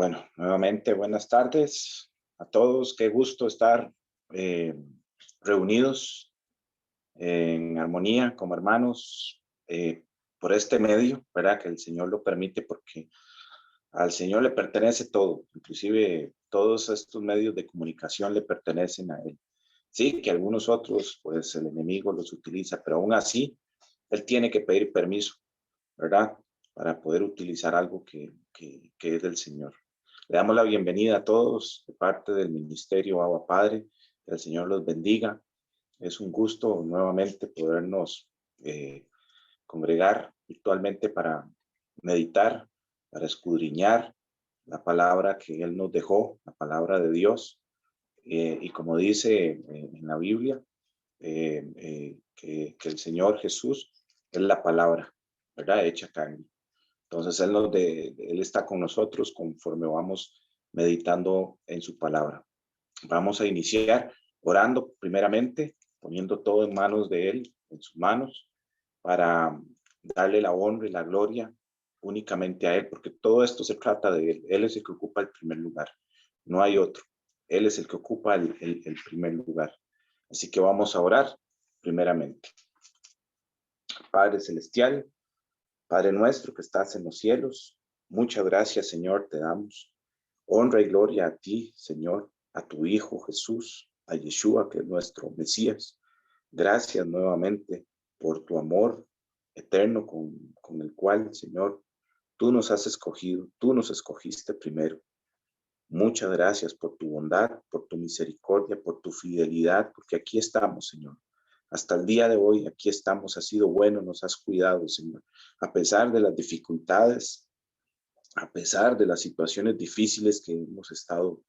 Bueno, nuevamente buenas tardes a todos. Qué gusto estar reunidos en armonía como hermanos por este medio, ¿verdad? Que el Señor lo permite porque al Señor le pertenece todo, inclusive todos estos medios de comunicación le pertenecen a Él. Sí, que algunos otros, pues el enemigo los utiliza, pero aún así, Él tiene que pedir permiso, ¿verdad? Para poder utilizar algo que es del Señor. Le damos la bienvenida a todos de parte del Ministerio Abba Padre. Que el Señor los bendiga. Es un gusto nuevamente podernos congregar virtualmente para meditar, para escudriñar la palabra que Él nos dejó, la palabra de Dios. Y como dice en la Biblia, que el Señor Jesús es la palabra, ¿verdad? Hecha carne. Entonces Él está con nosotros conforme vamos meditando en su palabra. Vamos a iniciar orando primeramente, poniendo todo en manos de Él, en sus manos, para darle la honra y la gloria únicamente a Él, porque todo esto se trata de Él. Él es el que ocupa el primer lugar, no hay otro. Él es el que ocupa el primer lugar. Así que vamos a orar primeramente. Padre Celestial, Padre nuestro que estás en los cielos, muchas gracias, Señor, te damos. Honra y gloria a ti, Señor, a tu Hijo Jesús, a Yeshua, que es nuestro Mesías. Gracias nuevamente por tu amor eterno con el cual, Señor, tú nos has escogido, tú nos escogiste primero. Muchas gracias por tu bondad, por tu misericordia, por tu fidelidad, porque aquí estamos, Señor. Hasta el día de hoy, aquí estamos, has sido bueno, nos has cuidado, Señor. A pesar de las dificultades, a pesar de las situaciones difíciles que hemos estado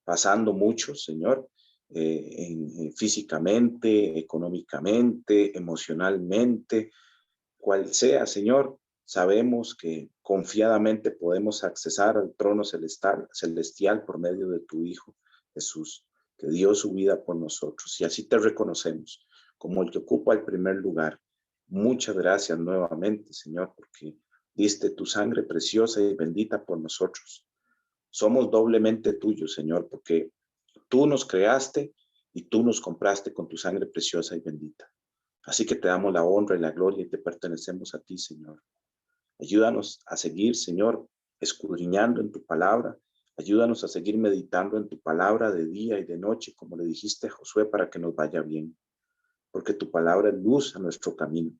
pasando mucho, Señor, físicamente, económicamente, emocionalmente, cual sea, Señor, sabemos que confiadamente podemos accesar al trono celestial por medio de tu Hijo Jesús, que dio su vida por nosotros. Y así te reconocemos como el que ocupa el primer lugar. Muchas gracias nuevamente, Señor, porque diste tu sangre preciosa y bendita por nosotros. Somos doblemente tuyos, Señor, porque tú nos creaste y tú nos compraste con tu sangre preciosa y bendita. Así que te damos la honra y la gloria y te pertenecemos a ti, Señor. Ayúdanos a seguir, Señor, escudriñando en tu palabra. Ayúdanos a seguir meditando en tu palabra de día y de noche, como le dijiste a Josué, para que nos vaya bien. Porque tu palabra es luz a nuestro camino.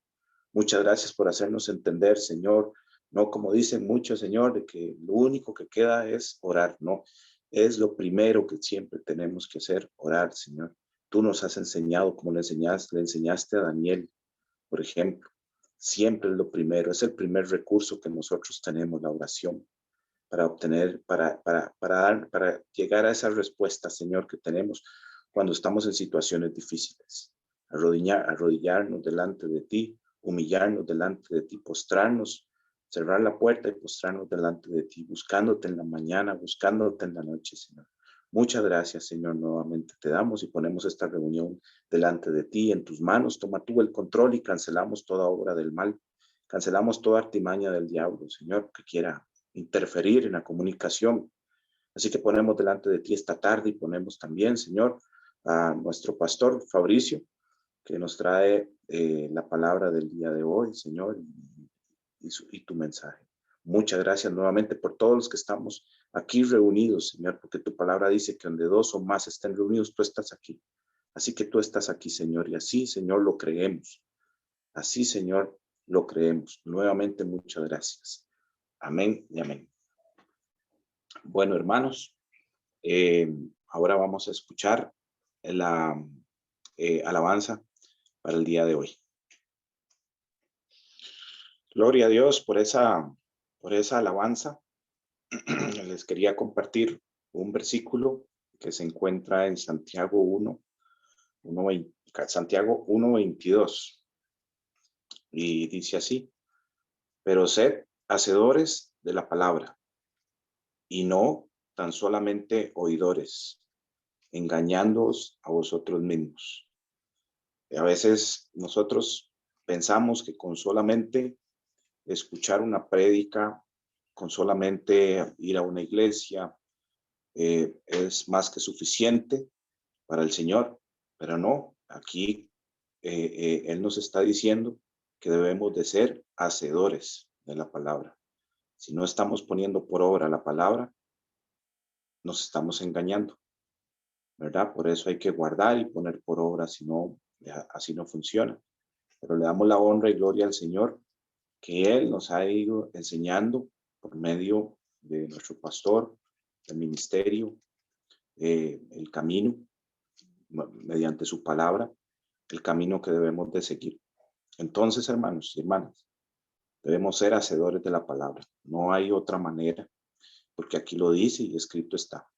Muchas gracias por hacernos entender, Señor. No como dicen muchos, Señor, de que lo único que queda es orar. No, es lo primero que siempre tenemos que hacer, orar, Señor. Tú nos has enseñado, como le enseñaste a Daniel, por ejemplo. Siempre es lo primero, es el primer recurso que nosotros tenemos, la oración, para obtener, para llegar a esa respuesta, Señor, que tenemos cuando estamos en situaciones difíciles. Arrodillarnos delante de ti, humillarnos delante de ti, postrarnos, cerrar la puerta y postrarnos delante de ti, buscándote en la mañana, buscándote en la noche, Señor. Muchas gracias, Señor, nuevamente te damos y ponemos esta reunión delante de ti, en tus manos. Toma tú el control y cancelamos toda obra del mal. Cancelamos toda artimaña del diablo, Señor, que quiera interferir en la comunicación. Así que ponemos delante de ti esta tarde y ponemos también, Señor, a nuestro pastor Fabricio, que nos trae la palabra del día de hoy, Señor, y tu mensaje. Muchas gracias nuevamente por todos los que estamos aquí reunidos, Señor, porque tu palabra dice que donde dos o más estén reunidos, tú estás aquí. Así que tú estás aquí, Señor, y así, Señor, lo creemos. Así, Señor, lo creemos. Nuevamente, muchas gracias. Amén y amén. Bueno, hermanos, ahora vamos a escuchar la alabanza para el día de hoy. Gloria a Dios por esa alabanza. Les quería compartir un versículo que se encuentra en Santiago 1:22 y dice así: pero sed hacedores de la palabra y no tan solamente oidores, engañándoos a vosotros mismos. A veces nosotros pensamos que con solamente escuchar una prédica con solamente ir a una iglesia es más que suficiente para el Señor, pero no, aquí Él nos está diciendo que debemos de ser hacedores de la palabra. Si no estamos poniendo por obra la palabra, nos estamos engañando, ¿verdad? Por eso hay que guardar y poner por obra, si no, así no funciona. Pero le damos la honra y gloria al Señor, que Él nos ha ido enseñando por medio de nuestro pastor, el ministerio, el camino, mediante su palabra, el camino que debemos de seguir. Entonces, hermanos y hermanas, debemos ser hacedores de la palabra. No hay otra manera, porque aquí lo dice y escrito está.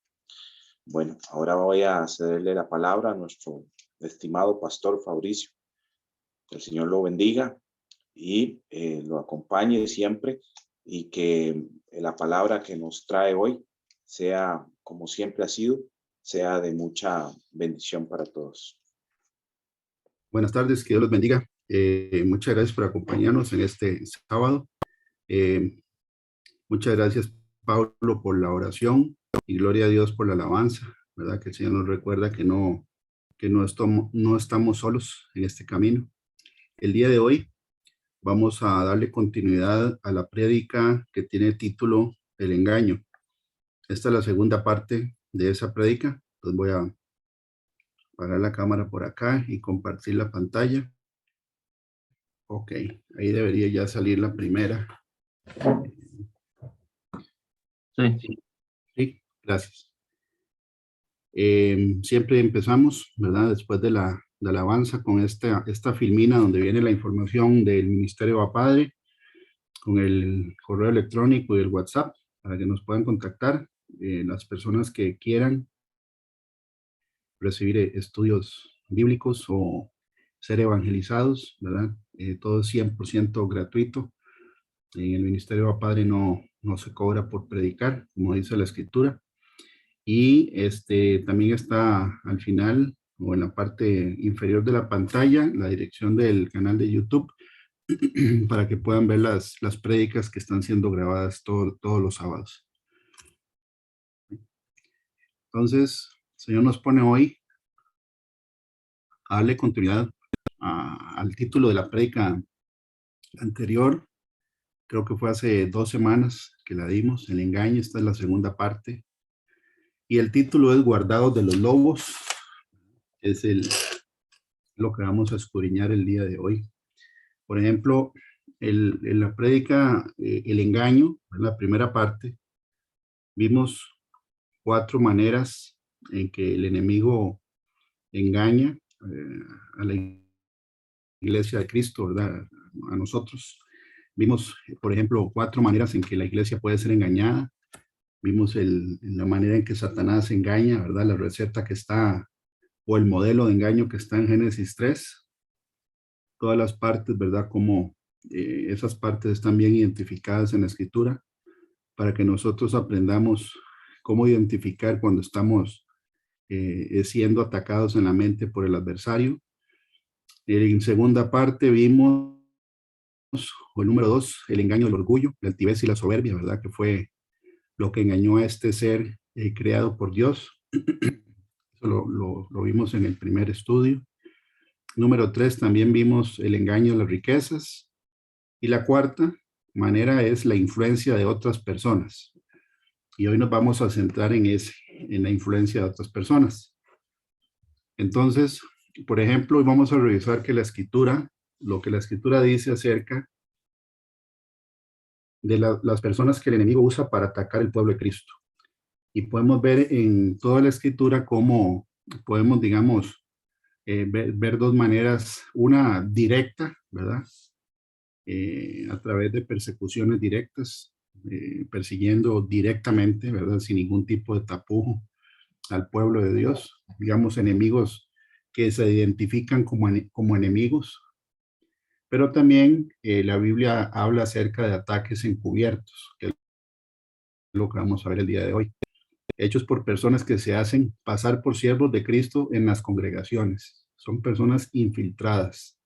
Bueno, ahora voy a cederle la palabra a nuestro estimado pastor Fabricio. Que el Señor lo bendiga y lo acompañe siempre, y que la palabra que nos trae hoy sea, como siempre ha sido, sea de mucha bendición para todos. Buenas tardes, que Dios los bendiga. Muchas gracias por acompañarnos en este sábado. Muchas gracias, Pablo, por la oración, y gloria a Dios por la alabanza, ¿verdad? Que el Señor nos recuerda que no estamos solos en este camino. El día de hoy vamos a darle continuidad a la prédica que tiene el título El engaño. Esta es la segunda parte de esa prédica. Entonces voy a parar la cámara por acá y compartir la pantalla. Ok, ahí debería ya salir la primera. Sí, sí, gracias. Siempre empezamos, ¿verdad? Después de la alabanza con esta filmina donde viene la información del Ministerio a Padre, con el correo electrónico y el WhatsApp, para que nos puedan contactar las personas que quieran recibir estudios bíblicos o ser evangelizados, ¿verdad? Todo es 100% gratuito. En el Ministerio a Padre no se cobra por predicar, como dice la Escritura. Y también está al final o en la parte inferior de la pantalla la dirección del canal de YouTube para que puedan ver las prédicas que están siendo grabadas todos los sábados. Entonces, el Señor nos pone hoy a darle continuidad al título de la prédica anterior. Creo que fue hace 2 semanas que la dimos, el engaño. Esta es la segunda parte. Y el título es Guardados de los lobos. Es lo que vamos a escudriñar el día de hoy. Por ejemplo, en la prédica, el engaño, en la primera parte, vimos 4 maneras en que el enemigo engaña a la iglesia de Cristo, ¿verdad? A nosotros. Vimos, por ejemplo, 4 maneras en que la iglesia puede ser engañada. Vimos la manera en que Satanás engaña, ¿verdad? La receta que está, o el modelo de engaño que está en Génesis 3. Todas las partes, ¿verdad? Como esas partes están bien identificadas en la Escritura, para que nosotros aprendamos cómo identificar cuando estamos siendo atacados en la mente por el adversario. En segunda parte vimos, o el número 2, el engaño del orgullo, la altivez y la soberbia, ¿verdad? Que fue lo que engañó a este ser creado por Dios. Eso lo vimos en el primer estudio. Número 3, también vimos el engaño de las riquezas. Y la cuarta manera es la influencia de otras personas. Y hoy nos vamos a centrar en la influencia de otras personas. Entonces, por ejemplo, hoy vamos a revisar que lo que la Escritura dice acerca de las personas que el enemigo usa para atacar el pueblo de Cristo. Y podemos ver en toda la Escritura cómo podemos, digamos, ver 2 maneras, una directa, ¿verdad? A través de persecuciones directas, persiguiendo directamente, ¿verdad? Sin ningún tipo de tapujo al pueblo de Dios, digamos, enemigos que se identifican como enemigos. Pero también la Biblia habla acerca de ataques encubiertos, que es lo que vamos a ver el día de hoy, hechos por personas que se hacen pasar por siervos de Cristo en las congregaciones. Son personas infiltradas.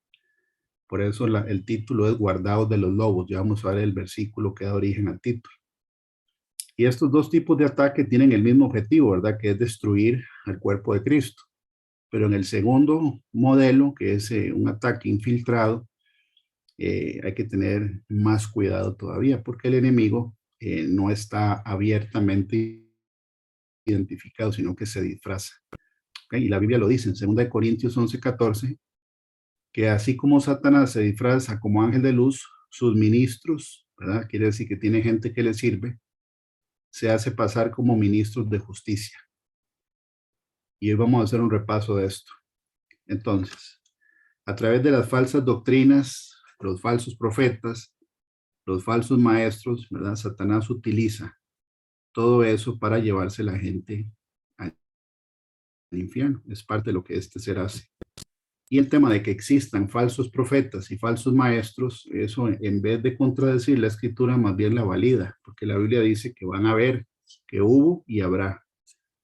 Por eso el título es Guardados de los lobos. Ya vamos a ver el versículo que da origen al título. Y estos dos tipos de ataque tienen el mismo objetivo, ¿verdad? Que es destruir al cuerpo de Cristo. Pero en el segundo modelo, que es un ataque infiltrado, hay que tener más cuidado todavía, porque el enemigo no está abiertamente identificado, sino que se disfraza. ¿Okay? Y la Biblia lo dice en 2 Corintios 11:14, que así como Satanás se disfraza como ángel de luz, sus ministros, ¿verdad? Quiere decir que tiene gente que le sirve, se hace pasar como ministros de justicia. Y hoy vamos a hacer un repaso de esto. Entonces, a través de las falsas doctrinas, los falsos profetas, los falsos maestros, ¿verdad? Satanás utiliza todo eso para llevarse la gente al infierno. Es parte de lo que este ser hace. Y el tema de que existan falsos profetas y falsos maestros, eso en vez de contradecir la escritura, más bien la valida, porque la Biblia dice que van a haber, que hubo y habrá.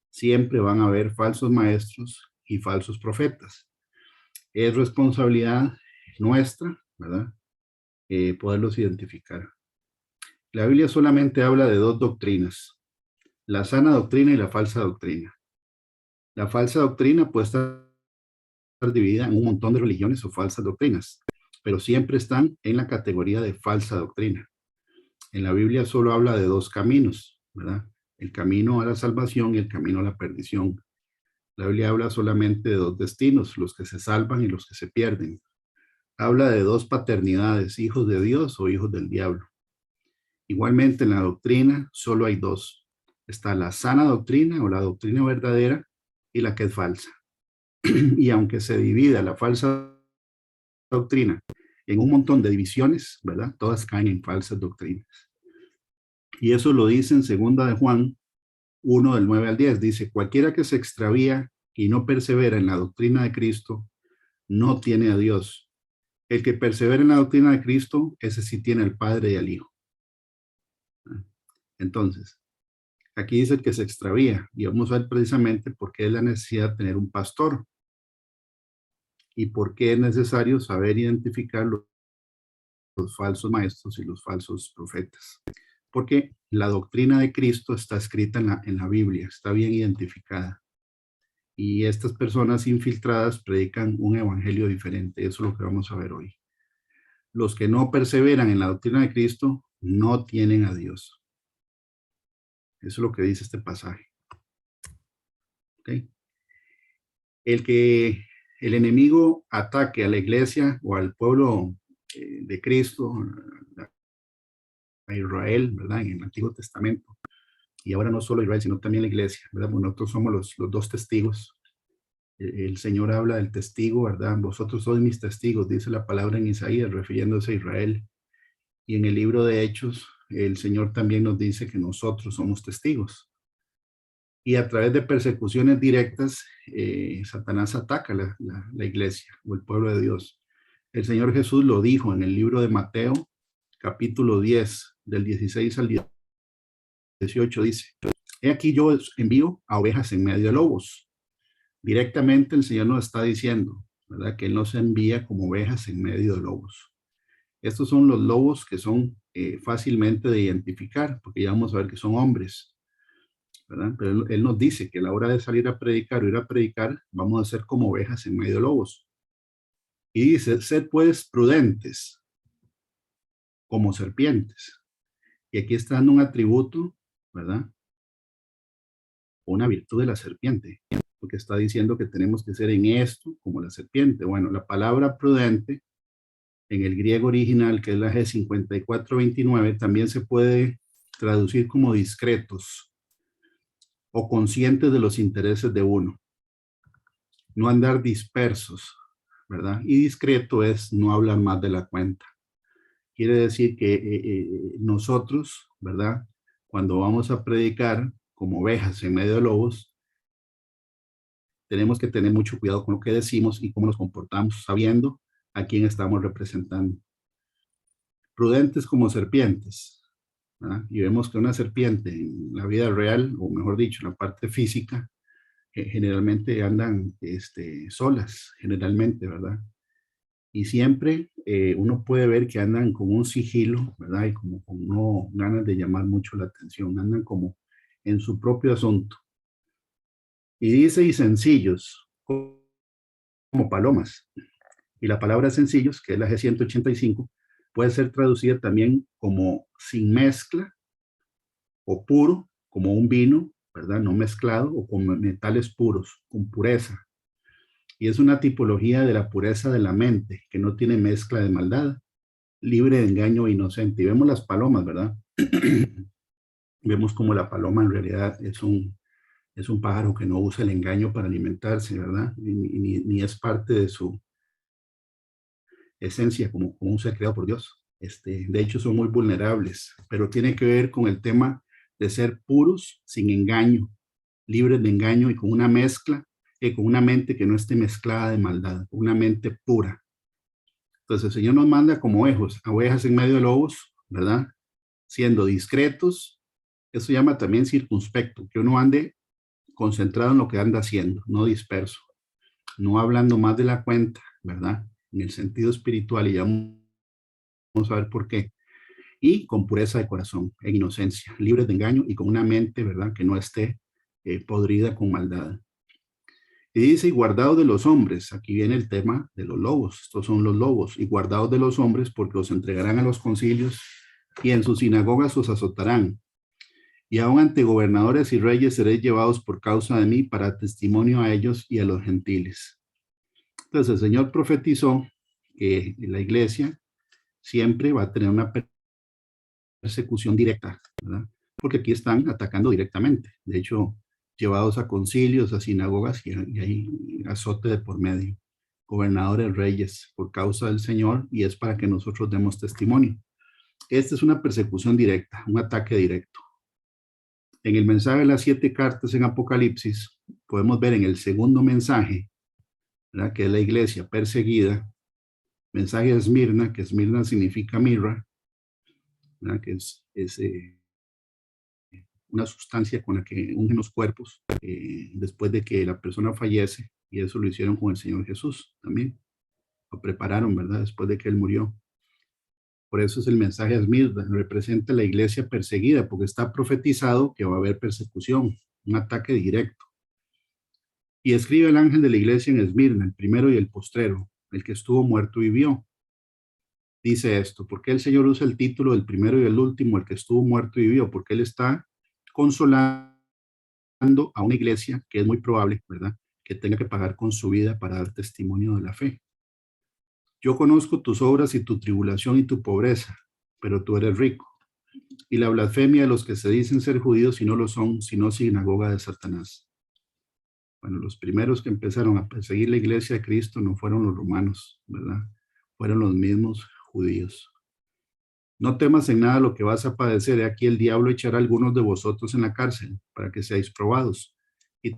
Siempre van a haber falsos maestros y falsos profetas. Es responsabilidad nuestra, ¿verdad? Poderlos identificar. La Biblia solamente habla de dos doctrinas, la sana doctrina y la falsa doctrina. La falsa doctrina puede estar dividida en un montón de religiones o falsas doctrinas, pero siempre están en la categoría de falsa doctrina. En la Biblia solo habla de dos caminos, ¿verdad? El camino a la salvación y el camino a la perdición. La Biblia habla solamente de dos destinos, los que se salvan y los que se pierden. Habla de dos paternidades, hijos de Dios o hijos del diablo. Igualmente en la doctrina solo hay dos. Está la sana doctrina o la doctrina verdadera y la que es falsa. Y aunque se divida la falsa doctrina en un montón de divisiones, ¿verdad? Todas caen en falsas doctrinas. Y eso lo dice en 2 de Juan 1 del 9 al 10. Dice, cualquiera que se extravía y no persevera en la doctrina de Cristo, no tiene a Dios. El que persevera en la doctrina de Cristo, ese sí tiene al Padre y al Hijo. Entonces, aquí dice el que se extravía, y vamos a ver precisamente por qué es la necesidad de tener un pastor y por qué es necesario saber identificar los falsos maestros y los falsos profetas. Porque la doctrina de Cristo está escrita en la Biblia, está bien identificada. Y estas personas infiltradas predican un evangelio diferente. Eso es lo que vamos a ver hoy. Los que no perseveran en la doctrina de Cristo no tienen a Dios. Eso es lo que dice este pasaje. ¿Okay? El enemigo ataque a la iglesia o al pueblo de Cristo, a Israel, ¿verdad? En el Antiguo Testamento. Y ahora no solo Israel, sino también la iglesia, ¿verdad? Bueno, nosotros somos los dos testigos. El Señor habla del testigo, ¿verdad? Vosotros sois mis testigos, dice la palabra en Isaías, refiriéndose a Israel. Y en el libro de Hechos, el Señor también nos dice que nosotros somos testigos. Y a través de persecuciones directas, Satanás ataca la iglesia o el pueblo de Dios. El Señor Jesús lo dijo en el libro de Mateo, capítulo 10, del 16 al 18, dice, he aquí yo envío a ovejas en medio de lobos. Directamente el Señor nos está diciendo, ¿verdad? Que Él nos envía como ovejas en medio de lobos. Estos son los lobos que son fácilmente de identificar, porque ya vamos a ver que son hombres, ¿verdad? Pero él nos dice que a la hora de salir a predicar o ir a predicar, vamos a ser como ovejas en medio de lobos. Y dice, sed pues prudentes como serpientes. Y aquí está dando un atributo, ¿verdad? Una virtud de la serpiente, porque está diciendo que tenemos que ser en esto como la serpiente. Bueno, la palabra prudente en el griego original, que es la G5429, también se puede traducir como discretos o conscientes de los intereses de uno. No andar dispersos, ¿verdad? Y discreto es no hablar más de la cuenta. Quiere decir que nosotros, ¿verdad? Cuando vamos a predicar como ovejas en medio de lobos, tenemos que tener mucho cuidado con lo que decimos y cómo nos comportamos, sabiendo a quién estamos representando. Prudentes como serpientes, ¿verdad? Y vemos que una serpiente en la vida real, o mejor dicho, en la parte física, generalmente andan solas, generalmente, ¿verdad? y siempre uno puede ver que andan con un sigilo, ¿verdad? Y como con no ganas de llamar mucho la atención, andan como en su propio asunto. Y dice, y sencillos, como palomas. Y la palabra sencillos, que es la G185, puede ser traducida también como sin mezcla o puro, como un vino, ¿verdad? No mezclado, o con metales puros, con pureza. Y es una tipología de la pureza de la mente, que no tiene mezcla de maldad, libre de engaño e inocente. Y vemos las palomas, ¿verdad? Vemos como la paloma en realidad es un pájaro que no usa el engaño para alimentarse, ¿verdad? Ni es parte de su esencia como un ser creado por Dios. De hecho, son muy vulnerables, pero tiene que ver con el tema de ser puros, sin engaño, libres de engaño y con una mezcla, con una mente que no esté mezclada de maldad, una mente pura. Entonces el Señor nos manda como ovejas en medio de lobos, ¿verdad? Siendo discretos, eso llama también circunspecto, que uno ande concentrado en lo que anda haciendo, no disperso, no hablando más de la cuenta, ¿verdad? En el sentido espiritual, y ya vamos a ver por qué. Y con pureza de corazón, en inocencia, libres de engaño y con una mente, ¿verdad? Que no esté podrida con maldad. Y dice, y guardados de los hombres, aquí viene el tema de los lobos, estos son los lobos, y guardados de los hombres porque os entregarán a los concilios y en sus sinagogas os azotarán. Y aún ante gobernadores y reyes seréis llevados por causa de mí para testimonio a ellos y a los gentiles. Entonces el Señor profetizó que la iglesia siempre va a tener una persecución directa, ¿verdad? Porque aquí están atacando directamente. De hecho, llevados a concilios, a sinagogas y hay azote de por medio. Gobernadores, reyes, por causa del Señor, y es para que nosotros demos testimonio. Esta es una persecución directa, un ataque directo. En el mensaje de las 7 cartas en Apocalipsis, podemos ver en el segundo mensaje, ¿verdad? Que es la iglesia perseguida, mensaje de Esmirna, que Esmirna significa mirra, ¿verdad? Que es una sustancia con la que unen los cuerpos después de que la persona fallece, y eso lo hicieron con el Señor Jesús también. Lo prepararon, ¿verdad? Después de que Él murió. Por eso es el mensaje de Esmirna, representa la iglesia perseguida, porque está profetizado que va a haber persecución, un ataque directo. Y escribe el ángel de la iglesia en Esmirna, el primero y el postrero, el que estuvo muerto y vivió. Dice esto, ¿por qué el Señor usa el título del primero y el último, el que estuvo muerto y vivió? Porque Él está consolando a una iglesia que es muy probable, ¿verdad?, que tenga que pagar con su vida para dar testimonio de la fe. Yo conozco tus obras y tu tribulación y tu pobreza, pero tú eres rico. Y la blasfemia de los que se dicen ser judíos y no lo son, sino sinagoga de Satanás. Bueno, los primeros que empezaron a perseguir la iglesia de Cristo no fueron los romanos, ¿verdad? Fueron los mismos judíos. No temas en nada lo que vas a padecer. Aquí el diablo echará a algunos de vosotros en la cárcel para que seáis probados. Y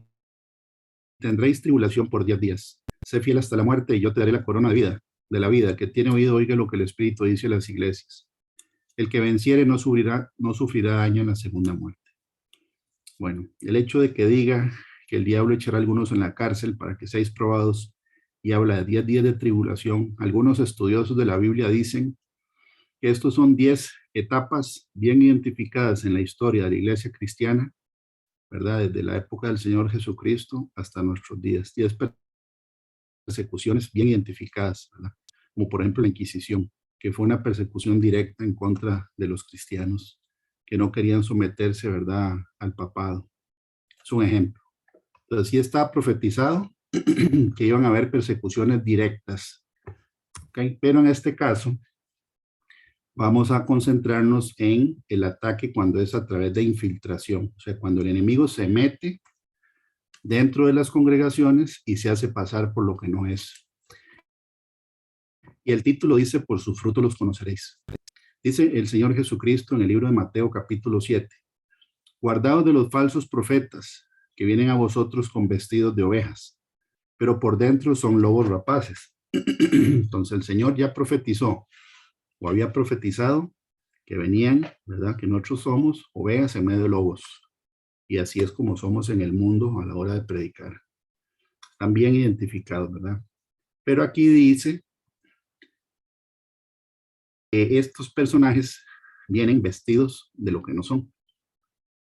tendréis tribulación por 10 días. Sé fiel hasta la muerte y yo te daré la corona de la vida. El que tiene oído, oiga lo que el Espíritu dice a las iglesias. El que venciere no sufrirá daño en la segunda muerte. Bueno, el hecho de que diga que el diablo echará a algunos en la cárcel para que seáis probados y habla de 10 días de tribulación, algunos estudiosos de la Biblia dicen que estos son 10 etapas bien identificadas en la historia de la iglesia cristiana, ¿verdad? Desde la época del Señor Jesucristo hasta nuestros días. 10 persecuciones bien identificadas, ¿verdad? Como por ejemplo la Inquisición, que fue una persecución directa en contra de los cristianos que no querían someterse, ¿verdad?, al papado. Es un ejemplo. Entonces sí está profetizado que iban a haber persecuciones directas, ¿okay? Pero en este caso vamos a concentrarnos en el ataque cuando es a través de infiltración, o sea, cuando el enemigo se mete dentro de las congregaciones y se hace pasar por lo que no es. Y el título dice, por sus frutos los conoceréis. Dice el Señor Jesucristo en el libro de Mateo capítulo 7, guardaos de los falsos profetas que vienen a vosotros con vestidos de ovejas, pero por dentro son lobos rapaces. Entonces el Señor ya profetizó o había profetizado que venían, ¿verdad?, que nosotros somos ovejas en medio de lobos. Y así es como somos en el mundo a la hora de predicar. Están bien identificados, ¿verdad? Pero aquí dice estos personajes vienen vestidos de lo que no son,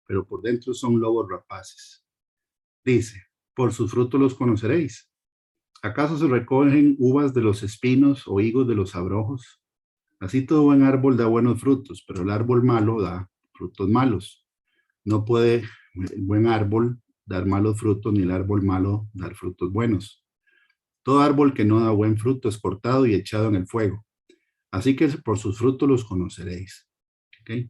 pero por dentro son lobos rapaces. Dice, por sus frutos los conoceréis. ¿Acaso se recogen uvas de los espinos o higos de los abrojos? Así todo buen árbol da buenos frutos, pero el árbol malo da frutos malos. No puede el buen árbol dar malos frutos, ni el árbol malo dar frutos buenos. Todo árbol que no da buen fruto es cortado y echado en el fuego. Así que por sus frutos los conoceréis. ¿Okay?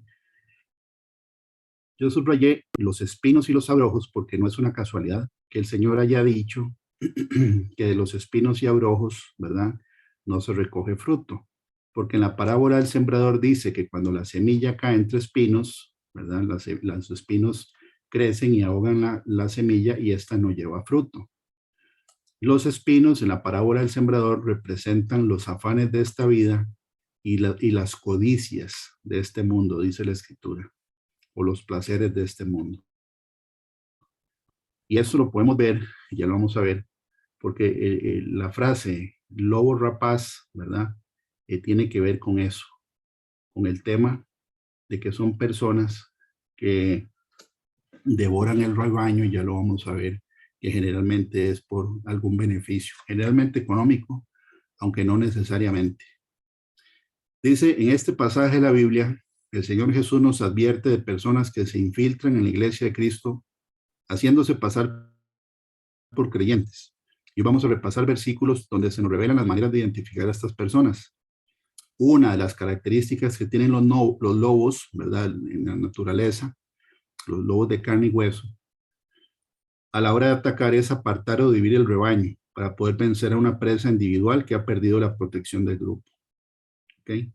Yo subrayé los espinos y los abrojos porque no es una casualidad que el Señor haya dicho que de los espinos y abrojos, ¿verdad? No se recoge fruto. Porque en la parábola del sembrador dice que cuando la semilla cae entre espinos, ¿verdad? Los espinos crecen y ahogan la semilla y esta no lleva fruto. Los espinos en la parábola del sembrador representan los afanes de esta vida y las codicias de este mundo, dice la Escritura, o los placeres de este mundo. Y eso lo podemos ver, ya lo vamos a ver, porque la frase lobo rapaz, ¿verdad? Tiene que ver con eso, con el tema de que son personas que devoran el rebaño, y ya lo vamos a ver, que generalmente es por algún beneficio, generalmente económico, aunque no necesariamente. Dice en este pasaje de la Biblia, el Señor Jesús nos advierte de personas que se infiltran en la iglesia de Cristo, haciéndose pasar por creyentes. Y vamos a repasar versículos donde se nos revelan las maneras de identificar a estas personas. Una de las características que tienen los lobos, ¿verdad? En la naturaleza, los lobos de carne y hueso, a la hora de atacar es apartar o dividir el rebaño para poder vencer a una presa individual que ha perdido la protección del grupo. ¿Okay?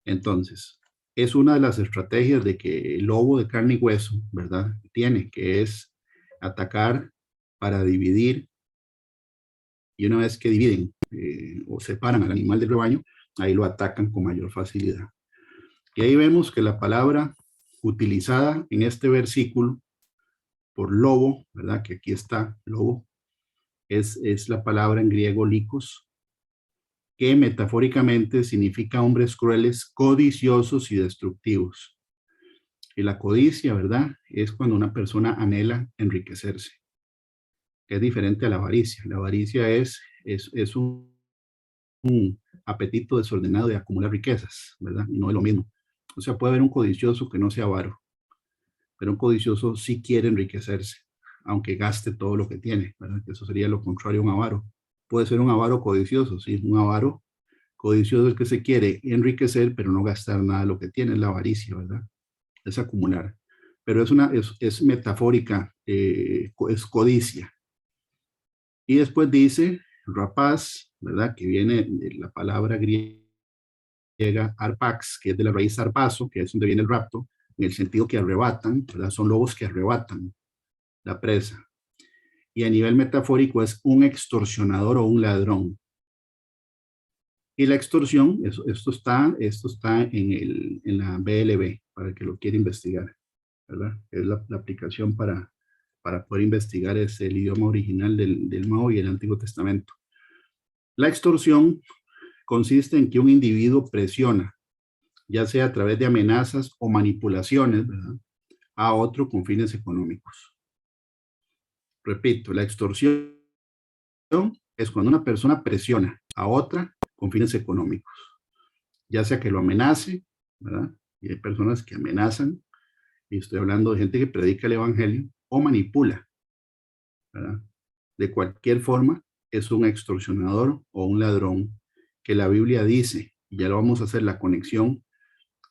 Entonces, es una de las estrategias de que el lobo de carne y hueso, ¿verdad? Tiene, que es atacar para dividir, y una vez que dividen o separan al animal del rebaño, ahí lo atacan con mayor facilidad. Y ahí vemos que la palabra utilizada en este versículo por lobo, ¿verdad? Que aquí está, lobo, es la palabra en griego likos, que metafóricamente significa hombres crueles, codiciosos y destructivos. Y la codicia, ¿verdad? Es cuando una persona anhela enriquecerse. Es diferente a la avaricia. La avaricia es un apetito desordenado de acumular riquezas, ¿verdad? Y no es lo mismo. O sea, puede haber un codicioso que no sea avaro, pero un codicioso sí quiere enriquecerse, aunque gaste todo lo que tiene, ¿verdad? Eso sería lo contrario a un avaro. Puede ser un avaro codicioso, sí, un avaro codicioso es que se quiere enriquecer, pero no gastar nada de lo que tiene, es la avaricia, ¿verdad? Es acumular. Pero es metafórica, es codicia. Y después dice rapaz, ¿verdad? Que viene de la palabra griega arpax, que es de la raíz arpazo, que es donde viene el rapto, en el sentido que arrebatan, ¿verdad? Son lobos que arrebatan la presa. Y a nivel metafórico es un extorsionador o un ladrón. Y la extorsión, esto está en la BLB, para el que lo quiera investigar, ¿verdad? Es la aplicación para poder investigar es el idioma original del Mao y el Antiguo Testamento. La extorsión consiste en que un individuo presiona, ya sea a través de amenazas o manipulaciones, ¿verdad?, a otro con fines económicos. Repito, la extorsión es cuando una persona presiona a otra con fines económicos, ya sea que lo amenace, ¿verdad? Y hay personas que amenazan, y estoy hablando de gente que predica el evangelio, o manipula, ¿verdad? De cualquier forma, es un extorsionador o un ladrón que la Biblia dice, y ya lo vamos a hacer la conexión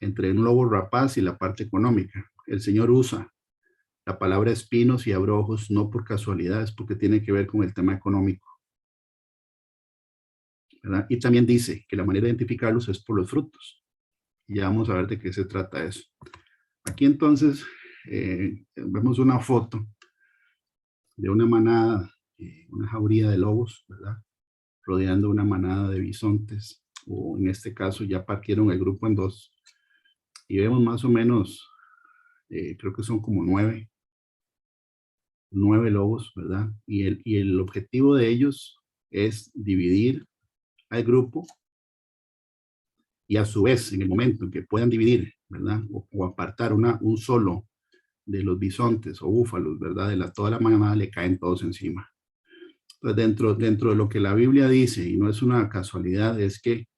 entre un lobo rapaz y la parte económica. El Señor usa la palabra espinos y abrojos no por casualidad, es porque tiene que ver con el tema económico, ¿verdad? Y también dice que la manera de identificarlos es por los frutos. Y ya vamos a ver de qué se trata eso. Aquí entonces vemos una foto de una manada, una jauría de lobos, ¿verdad? Rodeando una manada de bisontes, o en este caso ya partieron el grupo en dos. Y vemos más o menos, creo que son como nueve lobos, ¿verdad? Y el objetivo de ellos es dividir al grupo y a su vez, en el momento en que puedan dividir, ¿verdad? O apartar un solo de los bisontes o búfalos, ¿verdad? Toda la manada, le caen todos encima. Entonces, dentro de lo que la Biblia dice, y no es una casualidad, es que,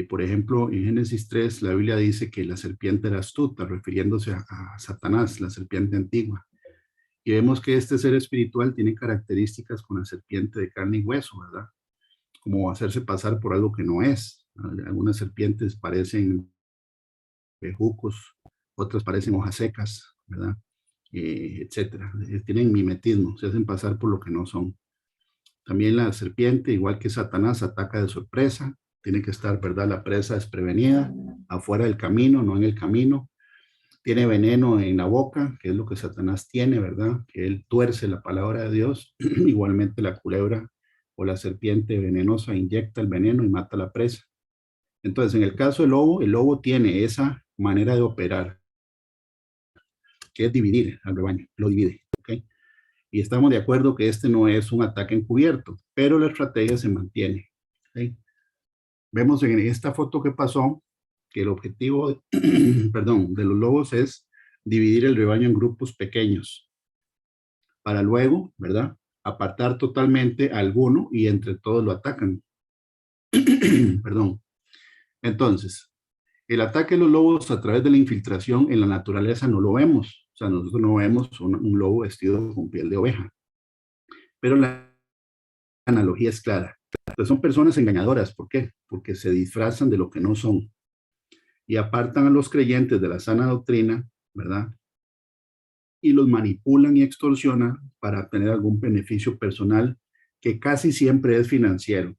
por ejemplo, en Génesis 3, la Biblia dice que la serpiente era astuta, refiriéndose a Satanás, la serpiente antigua. Y vemos que este ser espiritual tiene características con la serpiente de carne y hueso, ¿verdad? Como hacerse pasar por algo que no es. Algunas serpientes parecen bejucos, otras parecen hojas secas, ¿verdad? Etcétera. Tienen mimetismo, se hacen pasar por lo que no son. También la serpiente, igual que Satanás, ataca de sorpresa. Tiene que estar, ¿verdad? La presa desprevenida, afuera del camino, no en el camino. Tiene veneno en la boca, que es lo que Satanás tiene, ¿verdad? Que él tuerce la palabra de Dios. Igualmente la culebra o la serpiente venenosa inyecta el veneno y mata a la presa. Entonces, en el caso del lobo, el lobo tiene esa manera de operar, que es dividir al rebaño, lo divide, ¿ok? Y estamos de acuerdo que este no es un ataque encubierto, pero la estrategia se mantiene, ¿ok? Vemos en esta foto que pasó que el objetivo, perdón, de los lobos es dividir el rebaño en grupos pequeños para luego, ¿verdad? Apartar totalmente a alguno y entre todos lo atacan. Perdón. Entonces, el ataque de los lobos a través de la infiltración en la naturaleza no lo vemos. O sea, nosotros no vemos un lobo vestido con piel de oveja. Pero la analogía es clara. Entonces son personas engañadoras. ¿Por qué? Porque se disfrazan de lo que no son y apartan a los creyentes de la sana doctrina, ¿verdad? Y los manipulan y extorsionan para obtener algún beneficio personal que casi siempre es financiero.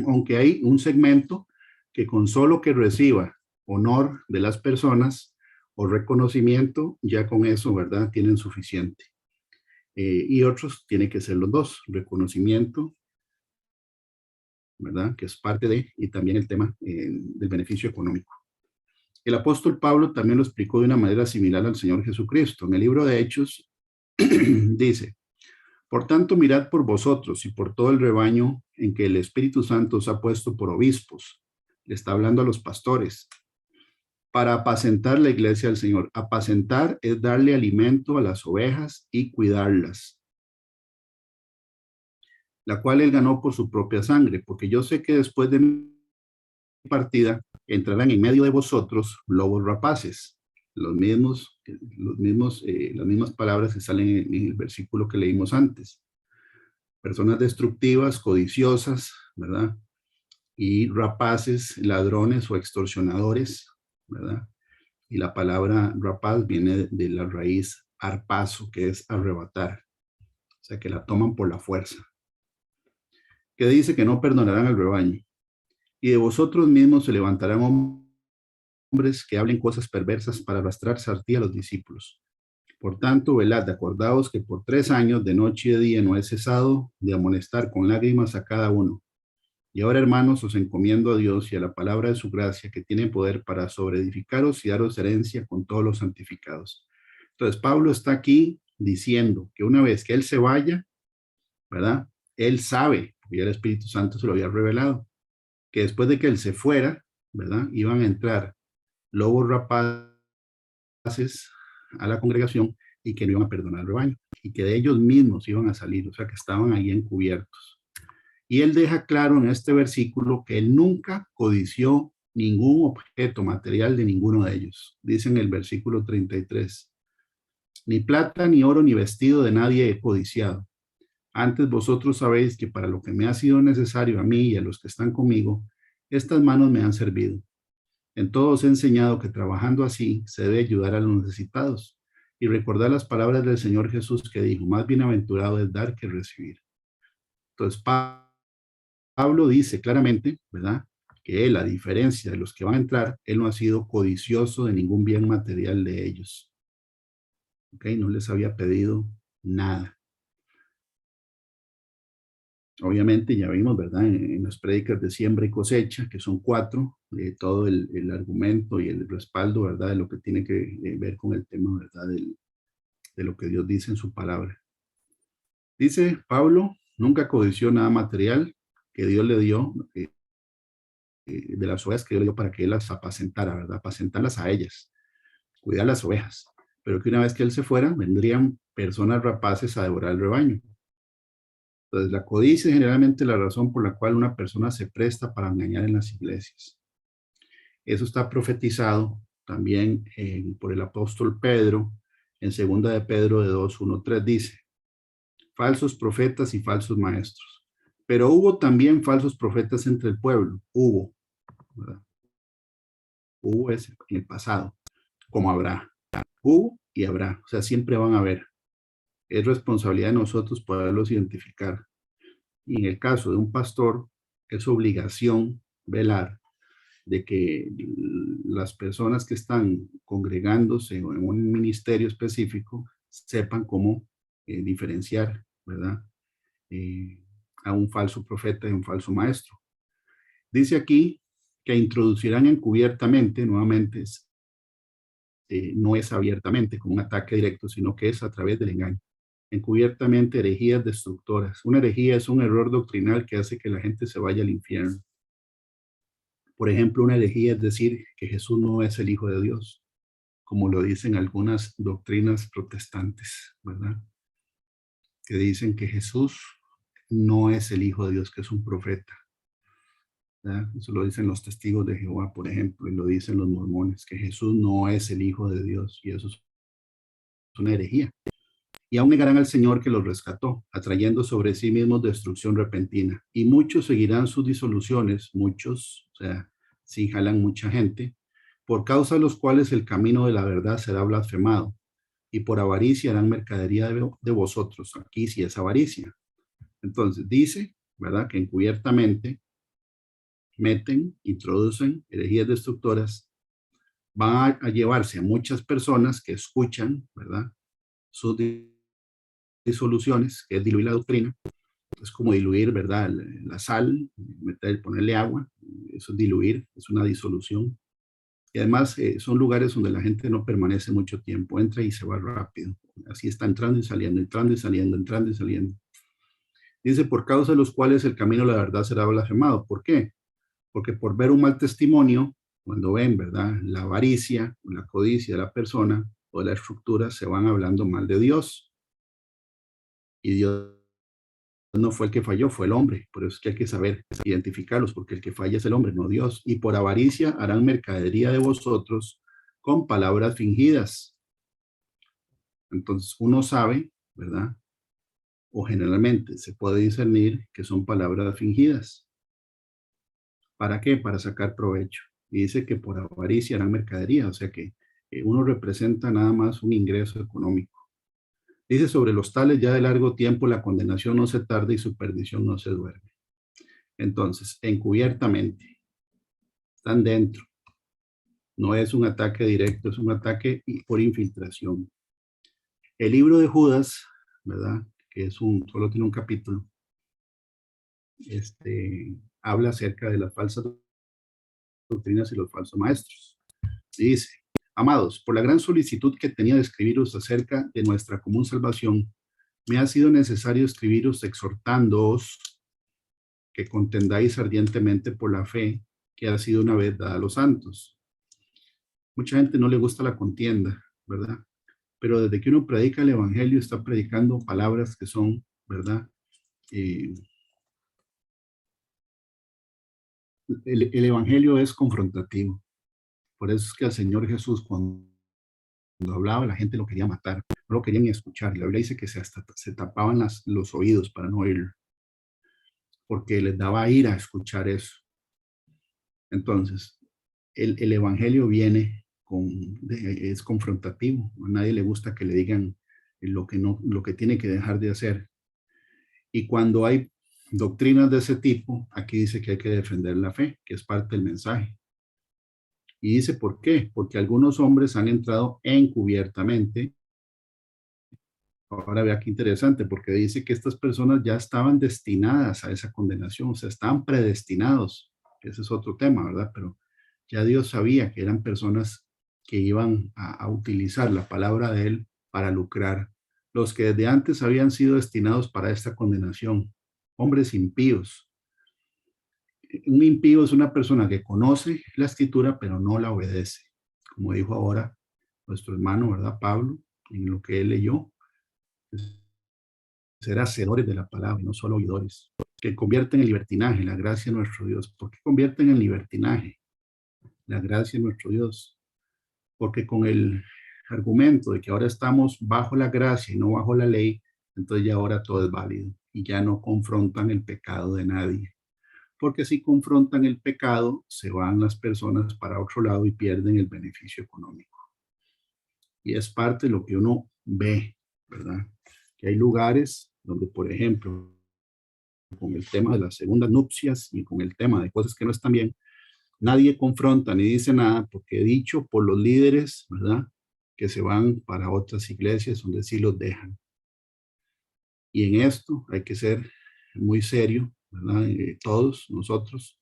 Aunque hay un segmento que con solo que reciba honor de las personas o reconocimiento, ya con eso, ¿verdad? Tienen suficiente. Y otros tienen que ser los dos, reconocimiento, ¿verdad? Que es parte de, y también el tema del beneficio económico. El apóstol Pablo también lo explicó de una manera similar al Señor Jesucristo. En el libro de Hechos dice, por tanto, mirad por vosotros y por todo el rebaño en que el Espíritu Santo os ha puesto por obispos. Le está hablando a los pastores, para apacentar la iglesia del Señor. Apacentar es darle alimento a las ovejas y cuidarlas, la cual él ganó por su propia sangre, porque yo sé que después de mi partida entrarán en medio de vosotros lobos rapaces. Las mismas palabras que salen en el versículo que leímos antes. Personas destructivas, codiciosas, ¿verdad? Y rapaces, ladrones o extorsionadores, ¿verdad? Y la palabra rapaz viene de la raíz arpazo, que es arrebatar. O sea, que la toman por la fuerza. Que dice que no perdonarán al rebaño. Y de vosotros mismos se levantarán hombres que hablen cosas perversas para arrastrar sartí a los discípulos. Por tanto, velad, acordaos que por 3 años, de noche y de día, no he cesado de amonestar con lágrimas a cada uno. Y ahora, hermanos, os encomiendo a Dios y a la palabra de su gracia, que tiene poder para sobreedificaros y daros herencia con todos los santificados. Entonces, Pablo está aquí diciendo que una vez que él se vaya, ¿verdad? Él sabe, porque ya el Espíritu Santo se lo había revelado, que después de que él se fuera, ¿verdad? Iban a entrar lobos rapaces a la congregación y que no iban a perdonar el rebaño y que de ellos mismos iban a salir, o sea, que estaban ahí encubiertos. Y él deja claro en este versículo que él nunca codició ningún objeto material de ninguno de ellos. Dice en el versículo 33, ni plata, ni oro, ni vestido de nadie he codiciado. Antes vosotros sabéis que para lo que me ha sido necesario a mí y a los que están conmigo, estas manos me han servido. En todo os he enseñado que trabajando así se debe ayudar a los necesitados y recordar las palabras del Señor Jesús que dijo, más bienaventurado es dar que recibir. Entonces, Pablo dice claramente, ¿verdad? Que él, a diferencia de los que van a entrar, él no ha sido codicioso de ningún bien material de ellos. ¿Ok? No les había pedido nada. Obviamente ya vimos, ¿verdad? En las prédicas de siembra y cosecha, que son 4, todo el argumento y el respaldo, ¿verdad? De lo que tiene que ver con el tema, ¿verdad? De lo que Dios dice en su palabra. Dice Pablo, nunca codició nada material que Dios le dio, de las ovejas que Dios le dio para que Él las apacentara, ¿verdad? Apacentarlas a ellas, cuidar las ovejas. Pero que una vez que Él se fuera, vendrían personas rapaces a devorar el rebaño. Entonces, la codicia es generalmente la razón por la cual una persona se presta para engañar en las iglesias. Eso está profetizado también por el apóstol Pedro, en 2 de Pedro de 2, 1, 3 dice, falsos profetas y falsos maestros. Pero hubo también falsos profetas entre el pueblo. Hubo, ¿verdad? Hubo ese en el pasado, como habrá. Hubo y habrá. O sea, siempre van a haber. Es responsabilidad de nosotros poderlos identificar. Y en el caso de un pastor, es obligación velar de que las personas que están congregándose en un ministerio específico sepan cómo diferenciar, ¿verdad? A un falso profeta y un falso maestro. Dice aquí que introducirán encubiertamente, nuevamente, no es abiertamente como un ataque directo, sino que es a través del engaño. Encubiertamente herejías destructoras. Una herejía es un error doctrinal que hace que la gente se vaya al infierno. Por ejemplo, una herejía es decir que Jesús no es el Hijo de Dios, como lo dicen algunas doctrinas protestantes, ¿verdad? Que dicen que Jesús no es el Hijo de Dios, que es un profeta. ¿Verdad? Eso lo dicen los testigos de Jehová, por ejemplo, y lo dicen los mormones, que Jesús no es el Hijo de Dios, y eso es una herejía. Y aún negarán al Señor que los rescató, atrayendo sobre sí mismos destrucción repentina. Y muchos seguirán sus disoluciones, muchos, o sea, sí jalan mucha gente, por causa de los cuales el camino de la verdad será blasfemado, y por avaricia harán mercadería de vosotros. Aquí sí es avaricia. Entonces dice, ¿verdad?, que encubiertamente meten, introducen herejías destructoras, van a llevarse a muchas personas que escuchan, ¿verdad?, sus disoluciones, que es diluir la doctrina. Es como diluir, ¿verdad?, la sal, ponerle agua, eso es diluir, es una disolución. Y además son lugares donde la gente no permanece mucho tiempo, entra y se va rápido. Así está entrando y saliendo, entrando y saliendo, entrando y saliendo. Dice, por causa de los cuales el camino de la verdad será blasfemado. ¿Por qué? Porque por ver un mal testimonio, cuando ven, ¿verdad?, la avaricia, la codicia de la persona o de la estructura, se van hablando mal de Dios. Y Dios no fue el que falló, fue el hombre. Por eso es que hay que saber identificarlos, porque el que falla es el hombre, no Dios. Y por avaricia harán mercadería de vosotros con palabras fingidas. Entonces uno sabe, ¿verdad?, o generalmente se puede discernir que son palabras fingidas. ¿Para qué? Para sacar provecho. Y dice que por avaricia harán mercadería, o sea que uno representa nada más un ingreso económico. Dice, sobre los tales ya de largo tiempo la condenación no se tarda y su perdición no se duerme. Entonces, encubiertamente, están dentro. No es un ataque directo, es un ataque por infiltración. El libro de Judas, ¿verdad?, que solo tiene un capítulo, habla acerca de las falsas doctrinas y los falsos maestros. Y dice, amados, por la gran solicitud que tenía de escribiros acerca de nuestra común salvación, me ha sido necesario escribiros exhortándoos que contendáis ardientemente por la fe que ha sido una vez dada a los santos. Mucha gente no le gusta la contienda, ¿verdad? Pero desde que uno predica el evangelio, está predicando palabras que son, ¿verdad? El evangelio es confrontativo. Por eso es que al Señor Jesús, cuando hablaba, la gente lo quería matar, no lo querían ni escuchar. La Biblia dice que se tapaban los oídos para no oírlo, porque les daba ira escuchar eso. Entonces, el evangelio viene es confrontativo. A nadie le gusta que le digan lo que tiene que dejar de hacer. Y cuando hay doctrinas de ese tipo, aquí dice que hay que defender la fe, que es parte del mensaje. Y dice, ¿por qué? Porque algunos hombres han entrado encubiertamente. Ahora vea qué interesante, porque dice que estas personas ya estaban destinadas a esa condenación, o sea, estaban predestinados. Ese es otro tema, ¿verdad? Pero ya Dios sabía que eran personas que iban a utilizar la palabra de Él para lucrar. Los que desde antes habían sido destinados para esta condenación, hombres impíos, Un impío es una persona que conoce la escritura, pero no la obedece. Como dijo ahora nuestro hermano, ¿verdad? Pablo, en lo que él leyó, ser hacedores de la palabra y no solo oidores, que convierten en libertinaje la gracia de nuestro Dios. ¿Por qué convierten en libertinaje la gracia de nuestro Dios? Porque con el argumento de que ahora estamos bajo la gracia y no bajo la ley, entonces ya ahora todo es válido y ya no confrontan el pecado de nadie. Porque si confrontan el pecado, se van las personas para otro lado y pierden el beneficio económico. Y es parte de lo que uno ve, ¿verdad? Que hay lugares donde, por ejemplo, con el tema de las segundas nupcias y con el tema de cosas que no están bien, nadie confronta ni dice nada porque dicho por los líderes, ¿verdad? Que se van para otras iglesias donde sí los dejan. Y en esto hay que ser muy serio, ¿verdad? Todos nosotros,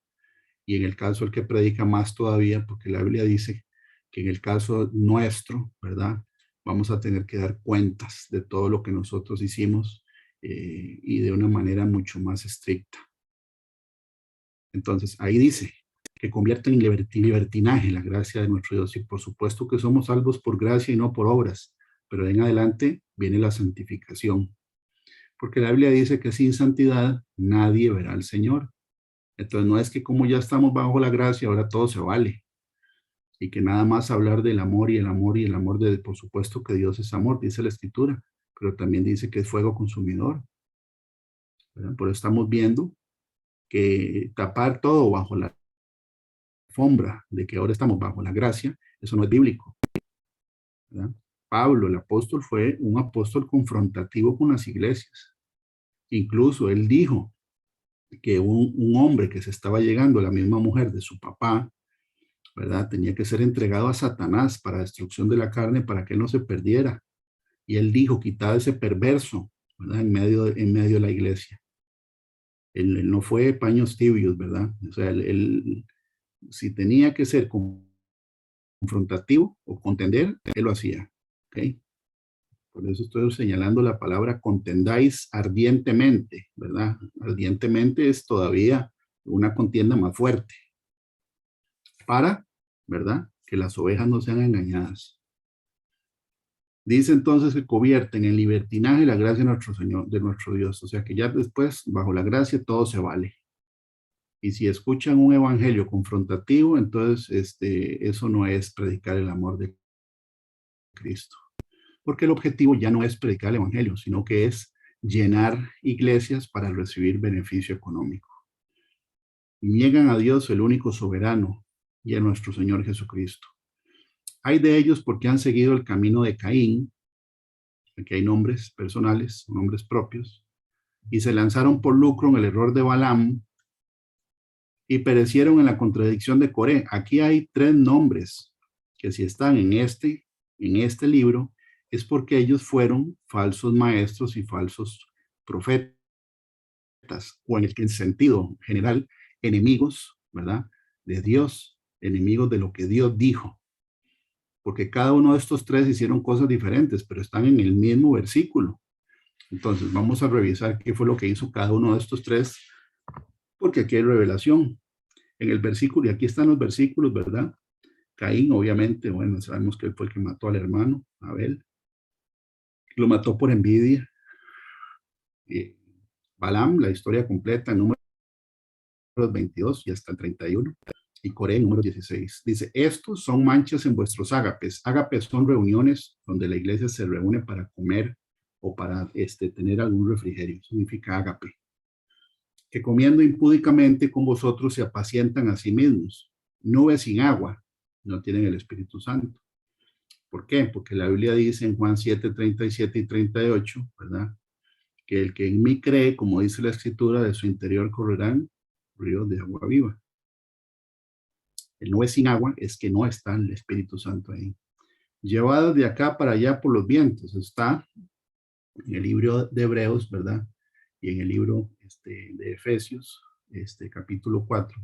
y en el caso el que predica más todavía, porque la Biblia dice que en el caso nuestro, ¿verdad? Vamos a tener que dar cuentas de todo lo que nosotros hicimos y de una manera mucho más estricta. Entonces, ahí dice que convierte en libertinaje la gracia de nuestro Dios. Y por supuesto que somos salvos por gracia y no por obras, pero en adelante viene la santificación. Porque la Biblia dice que sin santidad nadie verá al Señor. Entonces no es que como ya estamos bajo la gracia, ahora todo se vale. Y que nada más hablar del amor y el amor y el amor de, por supuesto que Dios es amor, dice la Escritura, pero también dice que es fuego consumidor, ¿verdad? Por eso estamos viendo que tapar todo bajo la alfombra de que ahora estamos bajo la gracia, eso no es bíblico, ¿verdad? Pablo, el apóstol, fue un apóstol confrontativo con las iglesias. Incluso él dijo que un hombre que se estaba llegando a la misma mujer de su papá, ¿verdad? Tenía que ser entregado a Satanás para destrucción de la carne, para que él no se perdiera. Y él dijo, quitad ese perverso, ¿verdad? En medio de la iglesia. Él no fue paños tibios, ¿verdad? O sea, si tenía que ser confrontativo o contender, él lo hacía, ¿ok? Por eso estoy señalando la palabra contendáis ardientemente, ¿verdad? Ardientemente es todavía una contienda más fuerte para, ¿verdad? Que las ovejas no sean engañadas. Dice entonces que convierten en libertinaje la gracia de nuestro Señor, de nuestro Dios. O sea que ya después, bajo la gracia, todo se vale. Y si escuchan un evangelio confrontativo, entonces eso no es predicar el amor de Cristo. Porque el objetivo ya no es predicar el evangelio, sino que es llenar iglesias para recibir beneficio económico. Niegan a Dios, el único soberano, y a nuestro Señor Jesucristo. Hay de ellos porque han seguido el camino de Caín. Aquí hay nombres personales, nombres propios, y se lanzaron por lucro en el error de Balaam y perecieron en la contradicción de Coré. Aquí hay tres nombres que si están en este libro es porque ellos fueron falsos maestros y falsos profetas, o en el sentido general, enemigos, ¿verdad? De Dios, enemigos de lo que Dios dijo. Porque cada uno de estos tres hicieron cosas diferentes, pero están en el mismo versículo. Entonces, vamos a revisar qué fue lo que hizo cada uno de estos tres, porque aquí hay revelación. En el versículo, y aquí están los versículos, ¿verdad? Caín, obviamente, bueno, sabemos que él fue el que mató al hermano, Abel. Lo mató por envidia. Balaam, la historia completa, en números 22 y hasta el 31. Y Coré, número 16. Dice, estos son manchas en vuestros ágapes. Ágapes son reuniones donde la iglesia se reúne para comer o para tener algún refrigerio. Significa ágape. Que comiendo impúdicamente con vosotros se apacientan a sí mismos. Nubes sin agua, no tienen el Espíritu Santo. ¿Por qué? Porque la Biblia dice en Juan 7, 37 y 38, ¿verdad? Que el que en mí cree, como dice la Escritura, de su interior correrán ríos de agua viva. El nube sin agua es que no está el Espíritu Santo ahí. Llevados de acá para allá por los vientos, está en el libro de Hebreos, ¿verdad? Y en el libro de Efesios, capítulo 4,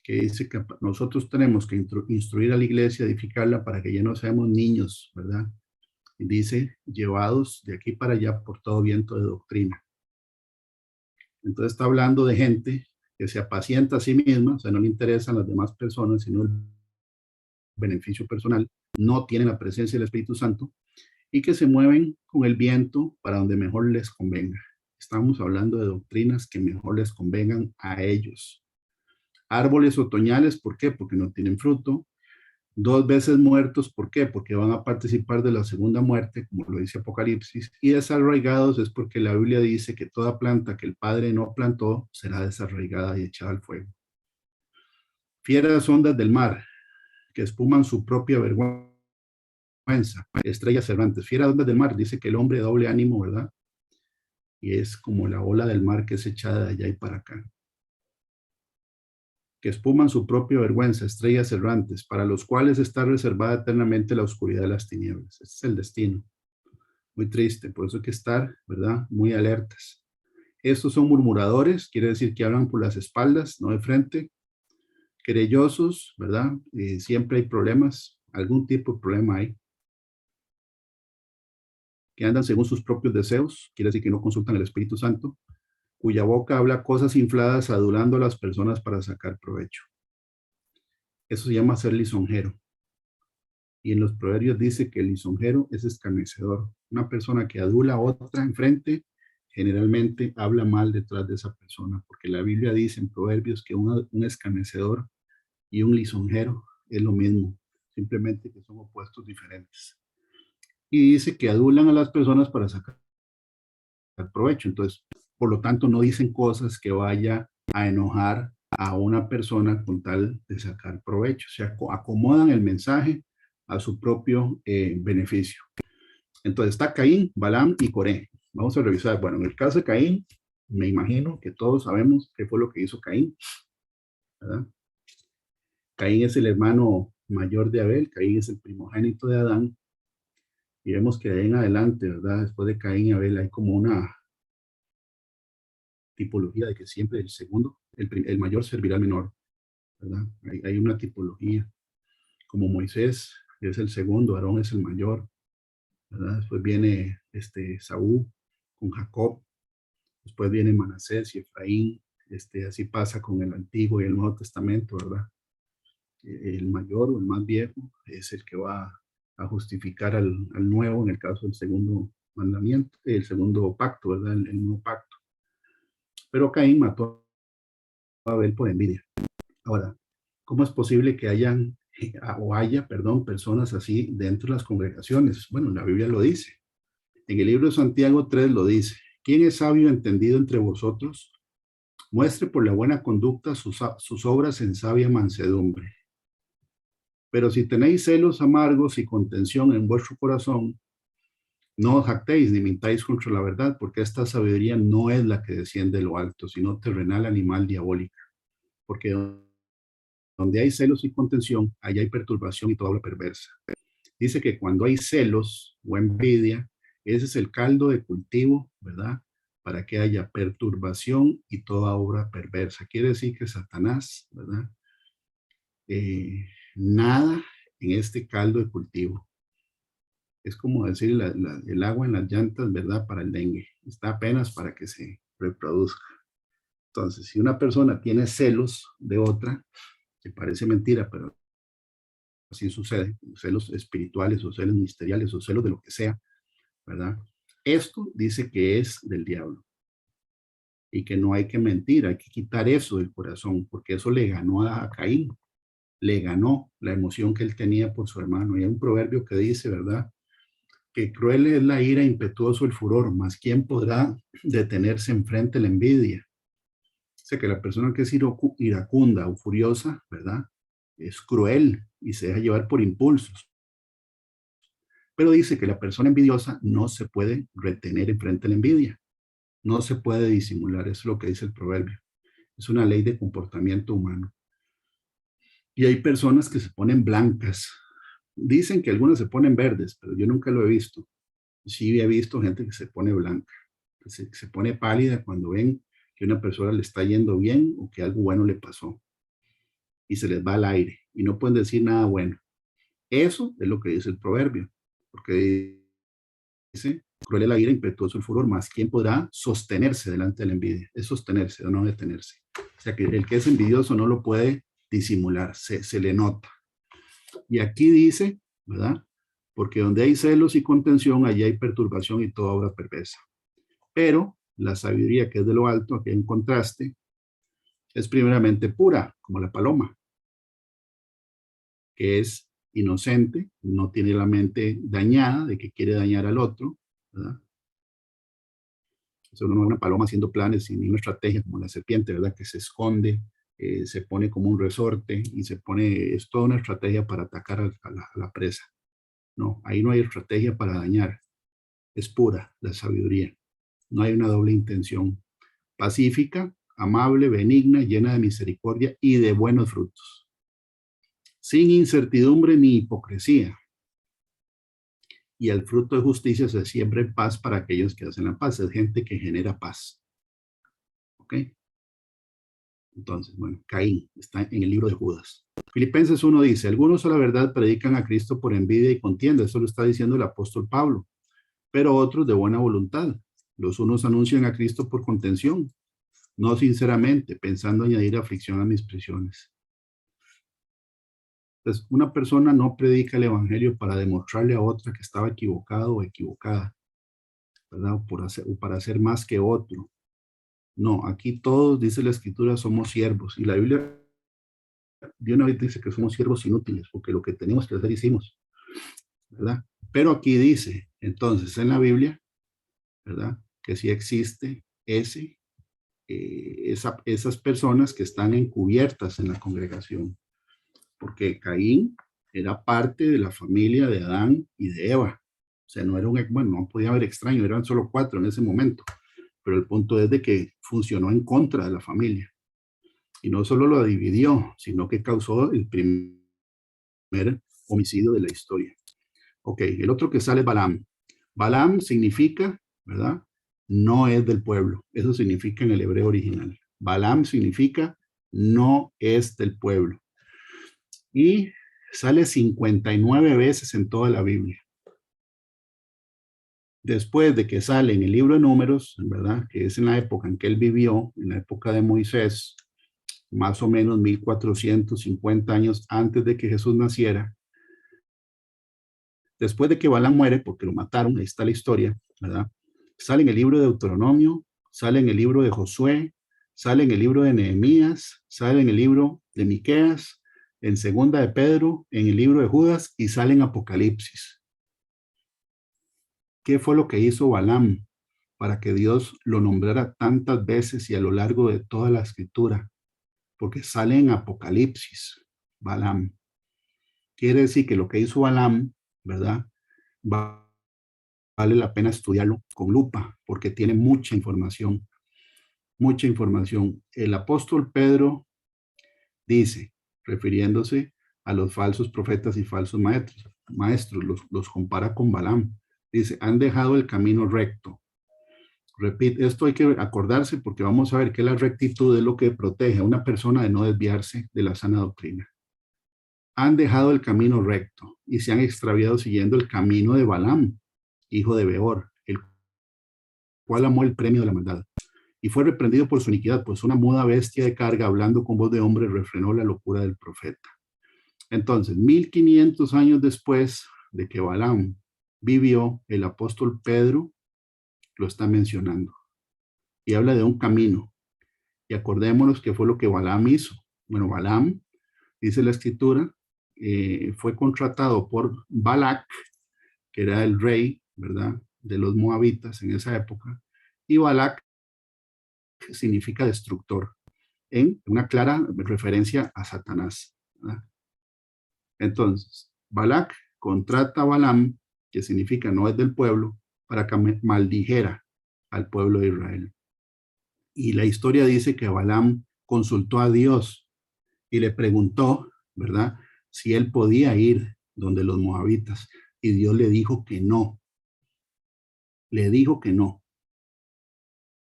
que dice que nosotros tenemos que instruir a la iglesia, edificarla para que ya no seamos niños, ¿verdad? Y dice, llevados de aquí para allá por todo viento de doctrina. Entonces está hablando de gente que se apacienta a sí misma, o sea, no le interesan las demás personas, sino el beneficio personal, no tienen la presencia del Espíritu Santo y que se mueven con el viento para donde mejor les convenga. Estamos hablando de doctrinas que mejor les convengan a ellos. Árboles otoñales, ¿por qué? Porque no tienen fruto. 2 veces muertos, ¿por qué? Porque van a participar de la segunda muerte, como lo dice Apocalipsis. Y desarraigados es porque la Biblia dice que toda planta que el Padre no plantó será desarraigada y echada al fuego. Fieras ondas del mar, que espuman su propia vergüenza. Estrellas errantes. Fieras ondas del mar, dice que el hombre de doble ánimo, ¿verdad? Y es como la ola del mar que es echada de allá y para acá. Que espuman su propia vergüenza, estrellas errantes, para los cuales está reservada eternamente la oscuridad de las tinieblas. Ese es el destino. Muy triste, por eso hay que estar, ¿verdad? Muy alertas. Estos son murmuradores, quiere decir que hablan por las espaldas, no de frente. Querellosos, ¿verdad? Siempre hay problemas, algún tipo de problema hay. Que andan según sus propios deseos, quiere decir que no consultan el Espíritu Santo, cuya boca habla cosas infladas, adulando a las personas para sacar provecho. Eso se llama ser lisonjero. Y en los proverbios dice que el lisonjero es escarnecedor. Una persona que adula a otra enfrente, generalmente habla mal detrás de esa persona, porque la Biblia dice en proverbios que un escarnecedor y un lisonjero es lo mismo, simplemente que son opuestos diferentes. Y dice que adulan a las personas para sacar provecho. Entonces, por lo tanto, no dicen cosas que vaya a enojar a una persona con tal de sacar provecho. O sea, acomodan el mensaje a su propio beneficio. Entonces está Caín, Balaam y Coré. Vamos a revisar. Bueno, en el caso de Caín, me imagino que todos sabemos qué fue lo que hizo Caín, ¿verdad? Caín es el hermano mayor de Abel, Caín es el primogénito de Adán, y vemos que de ahí en adelante, ¿verdad? Después de Caín y Abel hay como una tipología de que siempre el segundo, el mayor servirá al menor, ¿verdad? Hay una tipología, como Moisés es el segundo, Aarón es el mayor, ¿verdad? Después viene Saúl con Jacob, después viene Manasés y Efraín, así pasa con el Antiguo y el Nuevo Testamento, ¿verdad? El mayor o el más viejo es el que va a justificar al nuevo en el caso del segundo mandamiento, el segundo pacto, ¿verdad? El nuevo pacto. Pero Caín mató a Abel por envidia. Ahora, ¿cómo es posible que haya, personas así dentro de las congregaciones? Bueno, la Biblia lo dice. En el libro de Santiago 3 lo dice. ¿Quién es sabio y entendido entre vosotros? Muestre por la buena conducta sus obras en sabia mansedumbre. Pero si tenéis celos amargos y contención en vuestro corazón, no os jactéis ni mintáis contra la verdad, porque esta sabiduría no es la que desciende de lo alto, sino terrenal, animal, diabólica. Porque donde hay celos y contención, allá hay perturbación y toda obra perversa. Dice que cuando hay celos o envidia, ese es el caldo de cultivo, ¿verdad? Para que haya perturbación y toda obra perversa. Quiere decir que Satanás, ¿verdad? Nada en este caldo de cultivo. Es como decir el agua en las llantas, ¿verdad? Para el dengue. Está apenas para que se reproduzca. Entonces, si una persona tiene celos de otra, que parece mentira, pero así sucede, celos espirituales o celos ministeriales o celos de lo que sea, ¿verdad? Esto dice que es del diablo y que no hay que mentir, hay que quitar eso del corazón, porque eso le ganó a Caín, le ganó la emoción que él tenía por su hermano. Y hay un proverbio que dice, ¿verdad? Que cruel es la ira, impetuoso el furor, mas ¿quién podrá detenerse enfrente de la envidia? O sea, que la persona que es iracunda o furiosa, ¿verdad? Es cruel y se deja llevar por impulsos. Pero dice que la persona envidiosa no se puede retener enfrente de la envidia. No se puede disimular, eso es lo que dice el proverbio. Es una ley de comportamiento humano. Y hay personas que se ponen blancas. Dicen que algunas se ponen verdes, pero yo nunca lo he visto. Sí he visto gente que se pone blanca, que se pone pálida cuando ven que una persona le está yendo bien o que algo bueno le pasó. Y se les va al aire y no pueden decir nada bueno. Eso es lo que dice el proverbio, porque dice, cruel es la ira, impetuoso el furor, más ¿quién podrá sostenerse delante de la envidia? Es sostenerse, no detenerse. O sea, que el que es envidioso no lo puede disimular, se le nota. Y aquí dice, ¿verdad? Porque donde hay celos y contención, allí hay perturbación y toda obra perversa. Pero la sabiduría que es de lo alto, aquí en contraste, es primeramente pura, como la paloma, que es inocente, no tiene la mente dañada de que quiere dañar al otro, ¿verdad? Eso no es una paloma haciendo planes y ni una estrategia como la serpiente, ¿verdad? Que se esconde, se pone como un resorte y es toda una estrategia para atacar a la presa. No, ahí no hay estrategia para dañar, es pura la sabiduría. No hay una doble intención. Pacífica, amable, benigna, llena de misericordia y de buenos frutos. Sin incertidumbre ni hipocresía. Y el fruto de justicia se siembra en paz para aquellos que hacen la paz. Es gente que genera paz. ¿Ok? Entonces, bueno, Caín está en el libro de Judas. Filipenses 1 dice, algunos a la verdad predican a Cristo por envidia y contienda. Eso lo está diciendo el apóstol Pablo. Pero otros de buena voluntad. Los unos anuncian a Cristo por contención, no sinceramente, pensando añadir aflicción a mis prisiones. Entonces, una persona no predica el evangelio para demostrarle a otra que estaba equivocado o equivocada, ¿verdad? O para hacer más que otro. No, aquí todos, dice la escritura, somos siervos. Y la Biblia de una vez dice que somos siervos inútiles, porque lo que teníamos que hacer hicimos, ¿verdad? Pero aquí dice, entonces, en la Biblia, ¿verdad? Que sí existe esas personas que están encubiertas en la congregación. Porque Caín era parte de la familia de Adán y de Eva. O sea, no era bueno, no podía haber extraño, eran solo 4 en ese momento. Pero el punto es de que funcionó en contra de la familia. Y no solo lo dividió, sino que causó el primer homicidio de la historia. Ok, el otro que sale es Balaam. Balaam significa, ¿verdad? No es del pueblo. Eso significa en el hebreo original. Balaam significa no es del pueblo. Y sale 59 veces en toda la Biblia. Después de que sale en el libro de Números, ¿verdad? Que es en la época en que él vivió, en la época de Moisés, más o menos 1450 años antes de que Jesús naciera. Después de que Balaam muere, porque lo mataron, ahí está la historia, ¿verdad? Sale en el libro de Deuteronomio, sale en el libro de Josué, sale en el libro de Nehemías, sale en el libro de Miqueas, en segunda de Pedro, en el libro de Judas y sale en Apocalipsis. ¿Qué fue lo que hizo Balaam para que Dios lo nombrara tantas veces y a lo largo de toda la escritura? Porque sale en Apocalipsis, Balaam. Quiere decir que lo que hizo Balaam, ¿verdad? Vale la pena estudiarlo con lupa porque tiene mucha información. Mucha información. El apóstol Pedro dice, refiriéndose a los falsos profetas y falsos maestros, los compara con Balaam. Dice, han dejado el camino recto. Repite, esto hay que acordarse porque vamos a ver que la rectitud es lo que protege a una persona de no desviarse de la sana doctrina. Han dejado el camino recto y se han extraviado siguiendo el camino de Balaam, hijo de Beor, el cual amó el premio de la maldad y fue reprendido por su iniquidad, pues una muda bestia de carga, hablando con voz de hombre, refrenó la locura del profeta. Entonces, 1500 años después de que Balaam vivió, el apóstol Pedro lo está mencionando y habla de un camino. Y acordémonos que fue lo que Balaam hizo. Bueno, Balaam, dice la escritura, fue contratado por Balac, que era el rey, ¿verdad?, de los moabitas en esa época, y Balac significa destructor, en una clara referencia a Satanás, ¿verdad? Entonces, Balac contrata a Balaam, que significa no es del pueblo, para que maldijera al pueblo de Israel. Y la historia dice que Balaam consultó a Dios y le preguntó, ¿verdad?, si él podía ir donde los moabitas. Y Dios le dijo que no. Le dijo que no.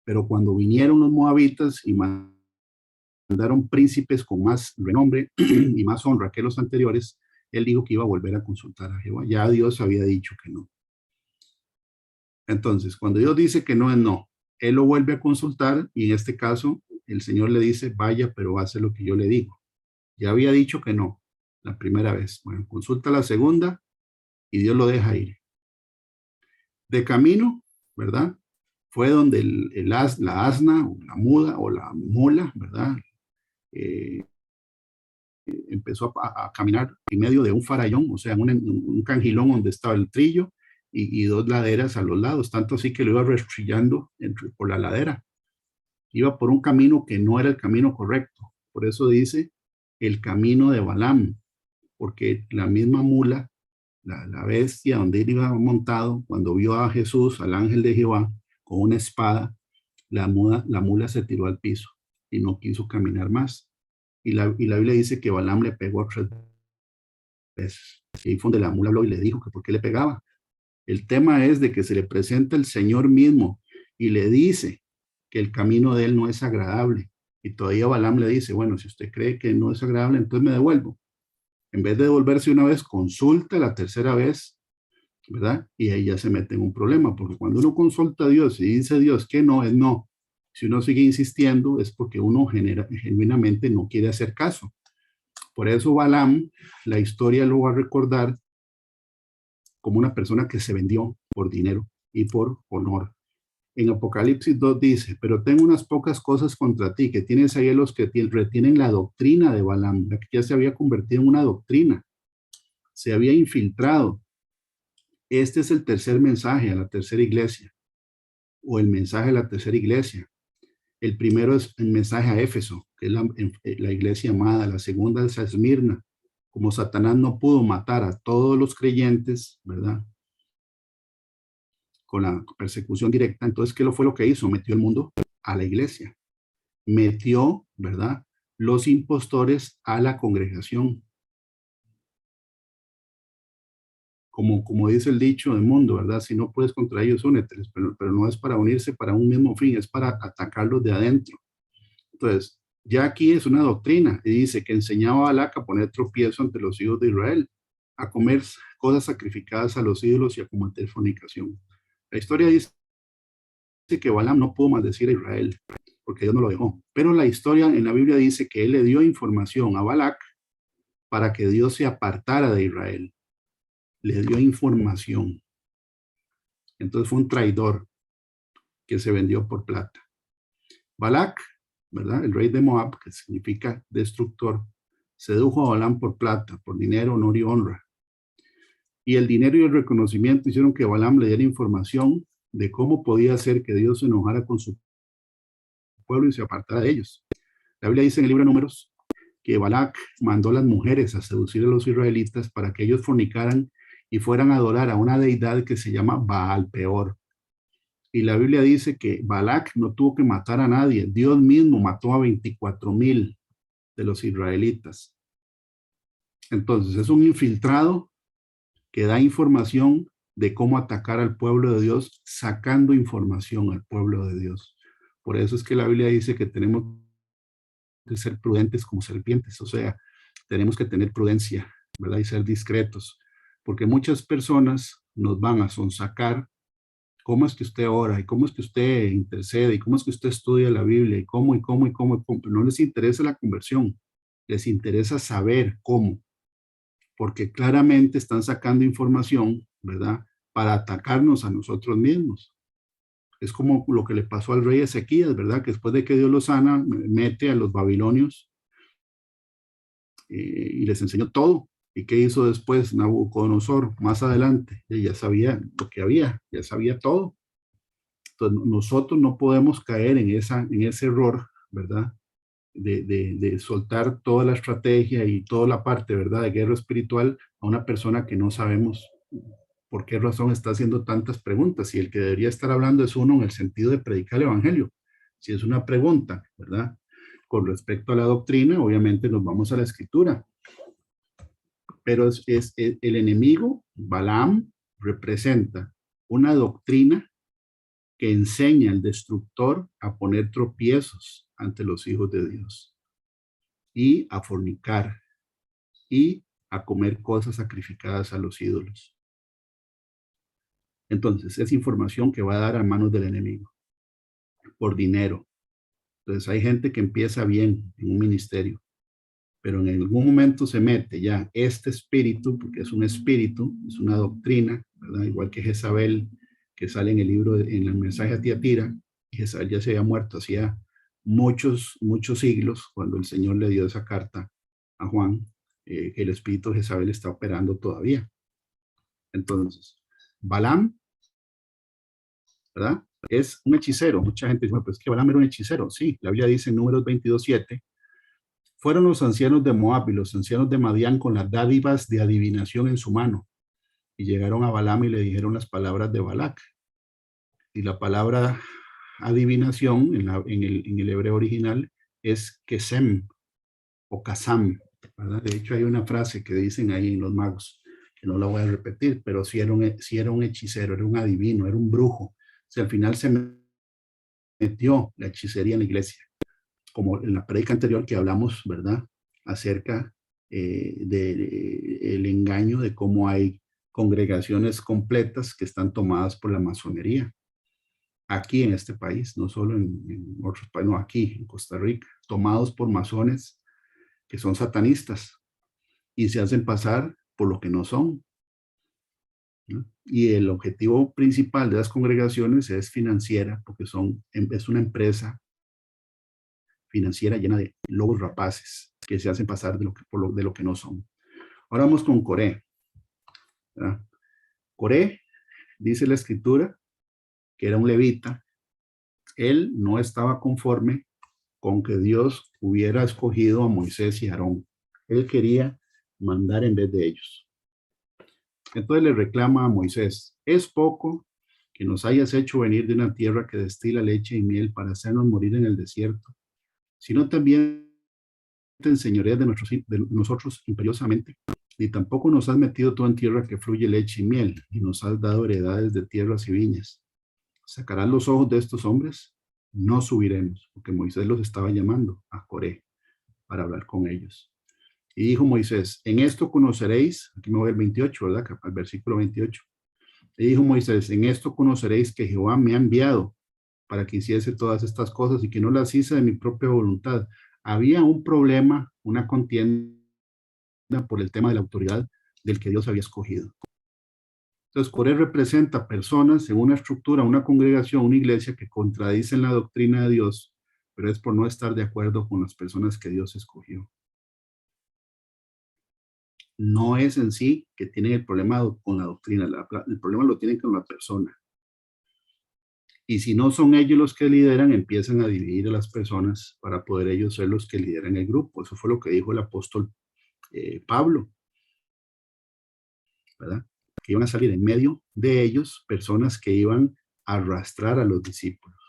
Pero cuando vinieron los moabitas y mandaron príncipes con más renombre y más honra que los anteriores, él dijo que iba a volver a consultar a Jehová. Ya Dios había dicho que no. Entonces, cuando Dios dice que no es no, él lo vuelve a consultar y en este caso el Señor le dice, vaya, pero hace lo que yo le digo. Ya había dicho que no, la primera vez. Bueno, consulta la segunda y Dios lo deja ir. De camino, ¿verdad? Fue donde la asna, o la muda, o la mula, ¿verdad? Empezó a caminar en medio de un farallón, o sea, un cangilón donde estaba el trillo y dos laderas a los lados, tanto así que lo iba rastrillando por la ladera. Iba por un camino que no era el camino correcto. Por eso dice el camino de Balaam, porque la misma mula, la bestia donde él iba montado, cuando vio a Jesús, al ángel de Jehová, con una espada, la mula se tiró al piso y no quiso caminar más. Y la Biblia dice que Balaam le pegó 3 veces. Y ahí fue donde la mula habló y le dijo que por qué le pegaba. El tema es de que se le presenta el Señor mismo y le dice que el camino de él no es agradable. Y todavía Balaam le dice, bueno, si usted cree que no es agradable, entonces me devuelvo. En vez de devolverse una vez, consulta la tercera vez, ¿verdad? Y ahí ya se mete en un problema, porque cuando uno consulta a Dios y dice Dios que no, es no. Si uno sigue insistiendo, es porque uno genuinamente no quiere hacer caso. Por eso Balaam, la historia lo va a recordar como una persona que se vendió por dinero y por honor. En Apocalipsis 2 dice, pero tengo unas pocas cosas contra ti, que tienes ahí a los que retienen la doctrina de Balaam, la que ya se había convertido en una doctrina, se había infiltrado. Este es el tercer mensaje a la tercera iglesia, o el mensaje a la tercera iglesia. El primero es el mensaje a Éfeso, que es la iglesia amada. La segunda es a Esmirna. Como Satanás no pudo matar a todos los creyentes, ¿verdad? Con la persecución directa, entonces, ¿qué fue lo que hizo? Metió el mundo a la iglesia. Metió, ¿verdad? Los impostores a la congregación. Como dice el dicho del mundo, ¿verdad? Si no puedes contra ellos, úneteles, pero no es para unirse para un mismo fin, es para atacarlos de adentro. Entonces, ya aquí es una doctrina y dice que enseñaba a Balac a poner tropiezo ante los hijos de Israel, a comer cosas sacrificadas a los ídolos y a cometer fornicación. La historia dice que Balaam no pudo maldecir a Israel porque Dios no lo dejó, pero la historia en la Biblia dice que él le dio información a Balac para que Dios se apartara de Israel. Le dio información. Entonces fue un traidor que se vendió por plata. Balac, ¿verdad? El rey de Moab, que significa destructor, sedujo a Balaam por plata, por dinero, honor y honra. Y el dinero y el reconocimiento hicieron que Balaam le diera información de cómo podía hacer que Dios se enojara con su pueblo y se apartara de ellos. La Biblia dice en el libro de Números que Balac mandó a las mujeres a seducir a los israelitas para que ellos fornicaran y fueran a adorar a una deidad que se llama Baal Peor. Y la Biblia dice que Balac no tuvo que matar a nadie. Dios mismo mató a 24,000 de los israelitas. Entonces es un infiltrado que da información de cómo atacar al pueblo de Dios, sacando información al pueblo de Dios. Por eso es que la Biblia dice que tenemos que ser prudentes como serpientes, o sea, tenemos que tener prudencia, ¿verdad? Y ser discretos, porque muchas personas nos van a sonsacar cómo es que usted ora y cómo es que usted intercede y cómo es que usted estudia la Biblia y cómo. No les interesa la conversión, les interesa saber cómo, porque claramente están sacando información, ¿verdad? Para atacarnos a nosotros mismos. Es como lo que le pasó al rey Ezequías, ¿verdad? Que después de que Dios lo sana, mete a los babilonios y les enseñó todo. ¿Y qué hizo después Nabucodonosor? Más adelante, ya sabía lo que había, ya sabía todo. Entonces, nosotros no podemos caer en ese error, ¿verdad? De soltar toda la estrategia y toda la parte, ¿verdad? De guerra espiritual a una persona que no sabemos por qué razón está haciendo tantas preguntas. Y el que debería estar hablando es uno en el sentido de predicar el evangelio. Si es una pregunta, ¿verdad? Con respecto a la doctrina, obviamente nos vamos a la escritura. Pero el enemigo, Balaam, representa una doctrina que enseña al destructor a poner tropiezos ante los hijos de Dios y a fornicar y a comer cosas sacrificadas a los ídolos. Entonces, es información que va a dar a manos del enemigo por dinero. Entonces hay gente que empieza bien en un ministerio, pero en algún momento se mete ya este espíritu, porque es un espíritu, es una doctrina, ¿verdad? Igual que Jezabel, que sale en el libro, en el mensaje a Tiatira. Jezabel ya se había muerto hacía muchos siglos, cuando el Señor le dio esa carta a Juan, que el espíritu de Jezabel está operando todavía. Entonces, Balaam, ¿verdad? Es un hechicero. Mucha gente dice, pues que Balaam era un hechicero. Sí, la Biblia dice en Números 22:7, fueron los ancianos de Moab y los ancianos de Madián con las dádivas de adivinación en su mano. Y llegaron a Balaam y le dijeron las palabras de Balac. Y la palabra adivinación en el hebreo original es kesem o kasam, ¿verdad? De hecho, hay una frase que dicen ahí en los magos, que no la voy a repetir, pero si era un hechicero, era un adivino, era un brujo. O sea, al final se metió la hechicería en la iglesia, como en la predica anterior que hablamos, ¿verdad? Acerca del engaño de cómo hay congregaciones completas que están tomadas por la masonería. Aquí en este país, no solo en otros países, no, aquí en Costa Rica, tomados por masones que son satanistas y se hacen pasar por lo que no son, ¿no? Y el objetivo principal de las congregaciones es financiera, porque es una empresa financiera llena de lobos rapaces que se hacen pasar de lo que no son. Ahora vamos con Coré, ¿verdad? Coré, dice la escritura, que era un levita. Él no estaba conforme con que Dios hubiera escogido a Moisés y Aarón. Él quería mandar en vez de ellos. Entonces le reclama a Moisés, es poco que nos hayas hecho venir de una tierra que destila leche y miel para hacernos morir en el desierto, sino también te enseñoreas de nosotros imperiosamente, ni tampoco nos has metido tú en tierra que fluye leche y miel, y nos has dado heredades de tierras y viñas. ¿Sacarás los ojos de estos hombres? No subiremos, porque Moisés los estaba llamando a Coré para hablar con ellos. Y dijo Moisés, en esto conoceréis, aquí me voy al 28, ¿verdad? Al versículo 28. Y dijo Moisés, en esto conoceréis que Jehová me ha enviado para que hiciese todas estas cosas y que no las hice de mi propia voluntad. Había un problema, una contienda por el tema de la autoridad del que Dios había escogido. Entonces, Coré representa personas en una estructura, una congregación, una iglesia que contradicen la doctrina de Dios, pero es por no estar de acuerdo con las personas que Dios escogió. No es en sí que tienen el problema con la doctrina, el problema lo tienen con la persona. Y si no son ellos los que lideran, empiezan a dividir a las personas para poder ellos ser los que lideran el grupo. Eso fue lo que dijo el apóstol Pablo, ¿verdad? Que iban a salir en medio de ellos personas que iban a arrastrar a los discípulos.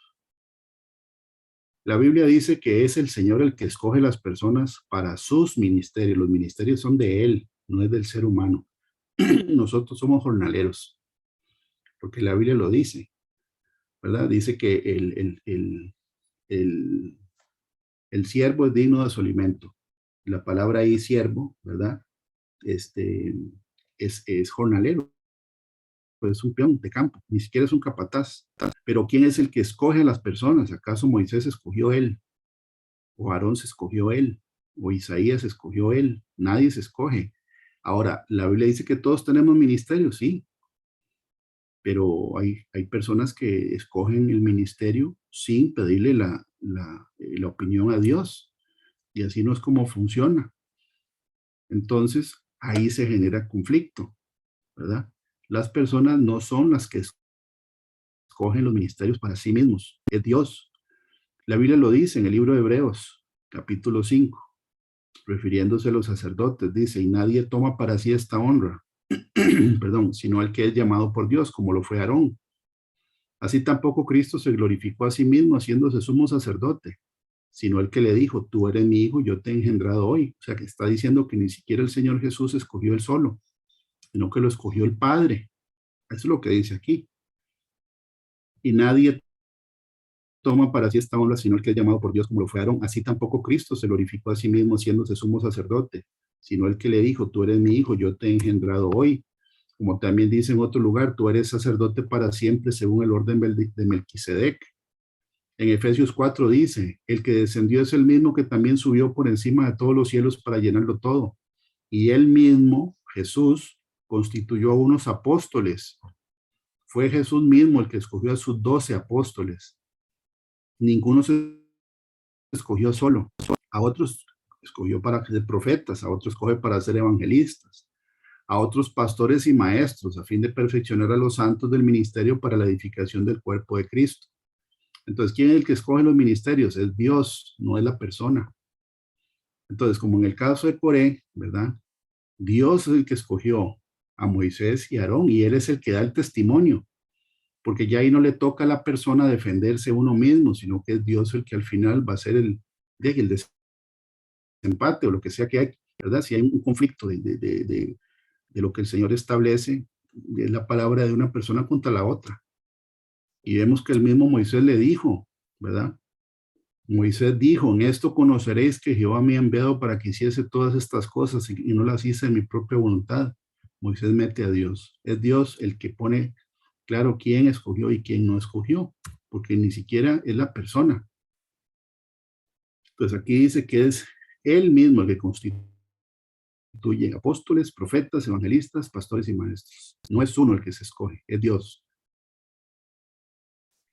La Biblia dice que es el Señor el que escoge las personas para sus ministerios. Los ministerios son de Él, no es del ser humano. Nosotros somos jornaleros, porque la Biblia lo dice, ¿verdad? Dice que el siervo es digno de su alimento. La palabra ahí, siervo, ¿verdad? Es jornalero, pues es un peón de campo, ni siquiera es un capataz. Pero ¿quién es el que escoge a las personas? ¿Acaso Moisés escogió él? ¿O Aarón se escogió él? ¿O Isaías escogió él? Nadie se escoge. Ahora, la Biblia dice que todos tenemos ministerios, sí, pero hay personas que escogen el ministerio sin pedirle la opinión a Dios, y así no es como funciona. Entonces, ahí se genera conflicto, ¿verdad? Las personas no son las que escogen los ministerios para sí mismos, es Dios. La Biblia lo dice en el libro de Hebreos, capítulo 5, refiriéndose a los sacerdotes, dice, y nadie toma para sí esta honra, perdón, sino el que es llamado por Dios, como lo fue Aarón. Así tampoco Cristo se glorificó a sí mismo haciéndose sumo sacerdote, sino el que le dijo, tú eres mi hijo, yo te he engendrado hoy. O sea, que está diciendo que ni siquiera el Señor Jesús escogió él solo, sino que lo escogió el Padre. Eso es lo que dice aquí. Y nadie toma para sí esta honra, sino el que es llamado por Dios, como lo fue Aarón. Así tampoco Cristo se glorificó a sí mismo haciéndose sumo sacerdote, sino el que le dijo, tú eres mi hijo, yo te he engendrado hoy. Como también dice en otro lugar, tú eres sacerdote para siempre según el orden de Melquisedec. En Efesios 4 dice, el que descendió es el mismo que también subió por encima de todos los cielos para llenarlo todo. Y él mismo, Jesús, constituyó a unos apóstoles. Fue Jesús mismo el que escogió a sus 12 apóstoles. Ninguno se escogió solo. A otros escogió para ser profetas, a otros escogió para ser evangelistas, a otros pastores y maestros, a fin de perfeccionar a los santos del ministerio para la edificación del cuerpo de Cristo. Entonces, ¿quién es el que escoge los ministerios? Es Dios, no es la persona. Entonces, como en el caso de Coré, ¿verdad? Dios es el que escogió a Moisés y a Aarón, y él es el que da el testimonio, porque ya ahí no le toca a la persona defenderse uno mismo, sino que es Dios el que al final va a ser el desempate o lo que sea que hay, ¿verdad? Si hay un conflicto de lo que el Señor establece, es la palabra de una persona contra la otra. Y vemos que el mismo Moisés le dijo, ¿verdad? Moisés dijo, en esto conoceréis que Jehová me ha enviado para que hiciese todas estas cosas y no las hice en mi propia voluntad. Moisés mete a Dios. Es Dios el que pone claro quién escogió y quién no escogió, porque ni siquiera es la persona. Entonces aquí dice que es él mismo el que constituye apóstoles, profetas, evangelistas, pastores y maestros. No es uno el que se escoge, es Dios.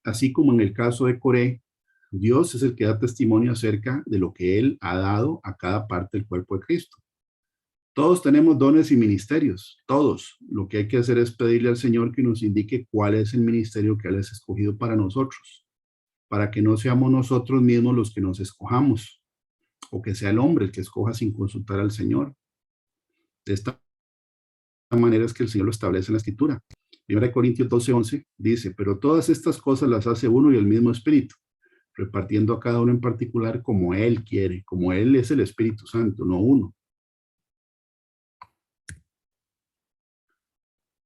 Así como en el caso de Coré, Dios es el que da testimonio acerca de lo que Él ha dado a cada parte del cuerpo de Cristo. Todos tenemos dones y ministerios, todos. Lo que hay que hacer es pedirle al Señor que nos indique cuál es el ministerio que Él ha escogido para nosotros, para que no seamos nosotros mismos los que nos escojamos, o que sea el hombre el que escoja sin consultar al Señor. De esta manera es que el Señor lo establece en la Escritura. 1 Corintios 12:11 dice, pero todas estas cosas las hace uno y el mismo Espíritu, repartiendo a cada uno en particular como Él quiere, como Él es el Espíritu Santo, no uno.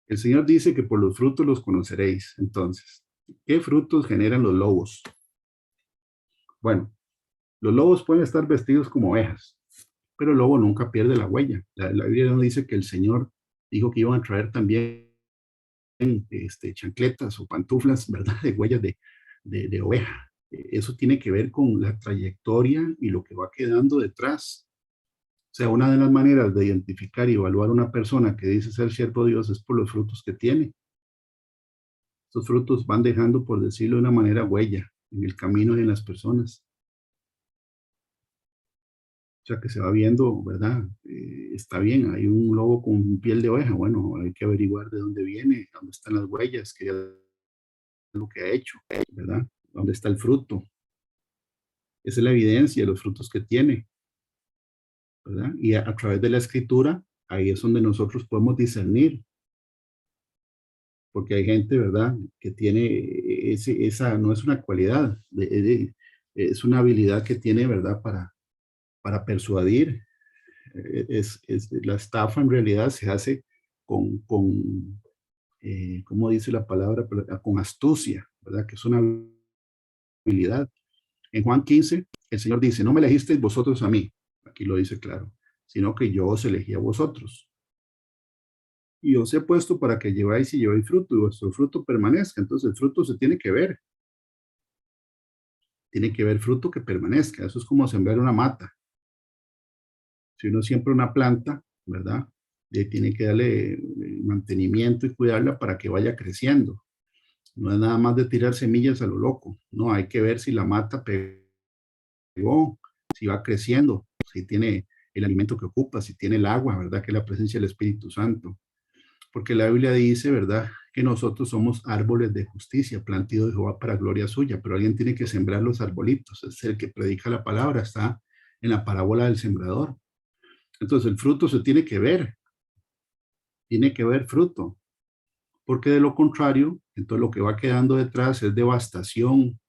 El Señor dice que por los frutos los conoceréis. Entonces, ¿qué frutos generan los lobos? Bueno, los lobos pueden estar vestidos como ovejas, pero el lobo nunca pierde la huella. La Biblia no dice que el Señor dijo que iban a traer también chancletas o pantuflas, ¿verdad? De huellas de oveja. Eso tiene que ver con la trayectoria y lo que va quedando detrás. O sea, una de las maneras de identificar y evaluar a una persona que dice ser siervo de Dios es por los frutos que tiene. Estos frutos van dejando, por decirlo de una manera, huella en el camino y en las personas. O sea, que se va viendo, ¿verdad? Está bien, hay un lobo con piel de oveja. Bueno, hay que averiguar de dónde viene, dónde están las huellas, qué es lo que ha hecho, ¿verdad? ¿Dónde está el fruto? Esa es la evidencia de los frutos que tiene, ¿verdad? Y a través de la escritura, ahí es donde nosotros podemos discernir, porque hay gente, ¿verdad?, que tiene esa no es una cualidad, es una habilidad que tiene, ¿verdad?, para persuadir. La estafa en realidad se hace ¿cómo dice la palabra? Con astucia, ¿verdad?, que es una habilidad. En Juan 15, el Señor dice, no me elegisteis vosotros a mí, aquí lo dice claro, sino que yo os elegí a vosotros. Y os he puesto para que lleváis y llevéis fruto, y vuestro fruto permanezca. Entonces el fruto se tiene que ver. Tiene que haber fruto que permanezca. Eso es como sembrar una mata. Si uno siembra una planta, ¿verdad? Tiene que darle mantenimiento y cuidarla para que vaya creciendo. No es nada más de tirar semillas a lo loco. No, hay que ver si la mata pegó, si va creciendo, si tiene el alimento que ocupa, si tiene el agua, ¿verdad? Que es la presencia del Espíritu Santo. Porque la Biblia dice, ¿verdad?, que nosotros somos árboles de justicia, plantíos de Jehová para gloria suya, pero alguien tiene que sembrar los arbolitos, es el que predica la palabra, está en la parábola del sembrador. Entonces el fruto se tiene que ver fruto, porque de lo contrario, entonces lo que va quedando detrás es devastación,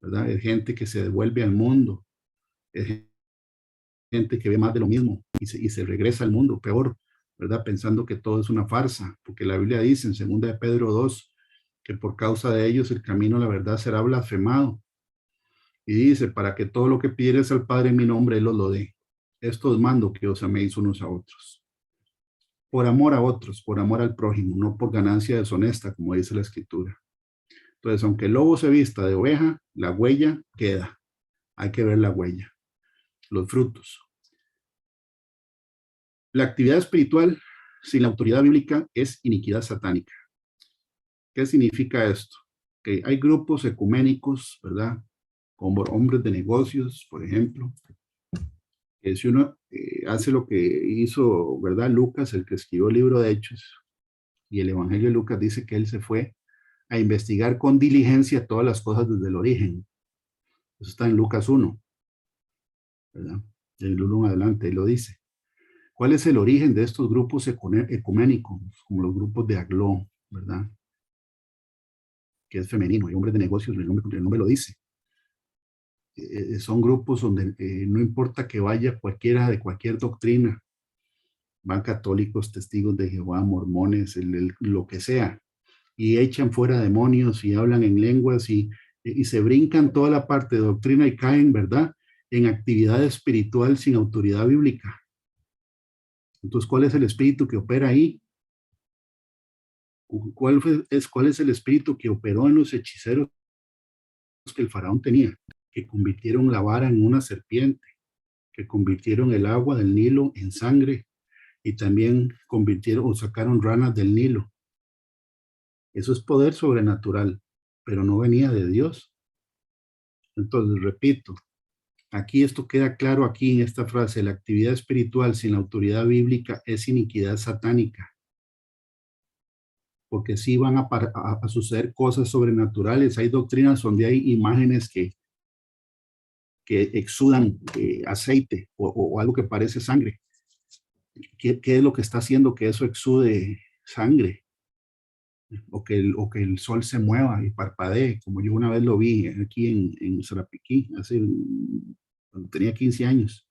¿verdad? Es gente que se devuelve al mundo, es gente que ve más de lo mismo y se regresa al mundo, peor, ¿verdad? Pensando que todo es una farsa, porque la Biblia dice en 2 de Pedro 2 que por causa de ellos el camino a la verdad será blasfemado. Y dice, para que todo lo que pidieres al Padre en mi nombre, Él os lo dé. Esto os mando, que os améis unos a otros. Por amor a otros, por amor al prójimo, no por ganancia deshonesta, como dice la Escritura. Entonces, aunque el lobo se vista de oveja, la huella queda. Hay que ver la huella, los frutos. La actividad espiritual sin la autoridad bíblica es iniquidad satánica. ¿Qué significa esto? Que hay grupos ecuménicos, ¿verdad? Como hombres de negocios, por ejemplo, que si uno hace lo que hizo, ¿verdad? Lucas, el que escribió el libro de Hechos, y el Evangelio de Lucas dice que él se fue a investigar con diligencia todas las cosas desde el origen. Eso está en Lucas 1, ¿verdad? Del 1 en adelante, y lo dice. ¿Cuál es el origen de estos grupos ecuménicos, como los grupos de Aglón, ¿verdad? Que es femenino, hay hombres de negocios, el nombre lo dice. Son grupos donde no importa que vaya cualquiera de cualquier doctrina, van católicos, testigos de Jehová, mormones, lo que sea, y echan fuera demonios y hablan en lenguas y se brincan toda la parte de doctrina y caen, ¿verdad?, en actividad espiritual sin autoridad bíblica. Entonces, ¿cuál es el espíritu que opera ahí? ¿Cuál es el espíritu que operó en los hechiceros que el faraón tenía? Que convirtieron la vara en una serpiente, que convirtieron el agua del Nilo en sangre y también convirtieron o sacaron ranas del Nilo. Eso es poder sobrenatural, pero no venía de Dios. Entonces, repito, aquí esto queda claro aquí en esta frase: la actividad espiritual sin la autoridad bíblica es iniquidad satánica. Porque sí van a suceder cosas sobrenaturales. Hay doctrinas donde hay imágenes que exudan aceite o algo que parece sangre. ¿Qué es lo que está haciendo que eso exude sangre? O que el sol se mueva y parpadee, como yo una vez lo vi aquí en Sarapiquí, cuando tenía 15 años,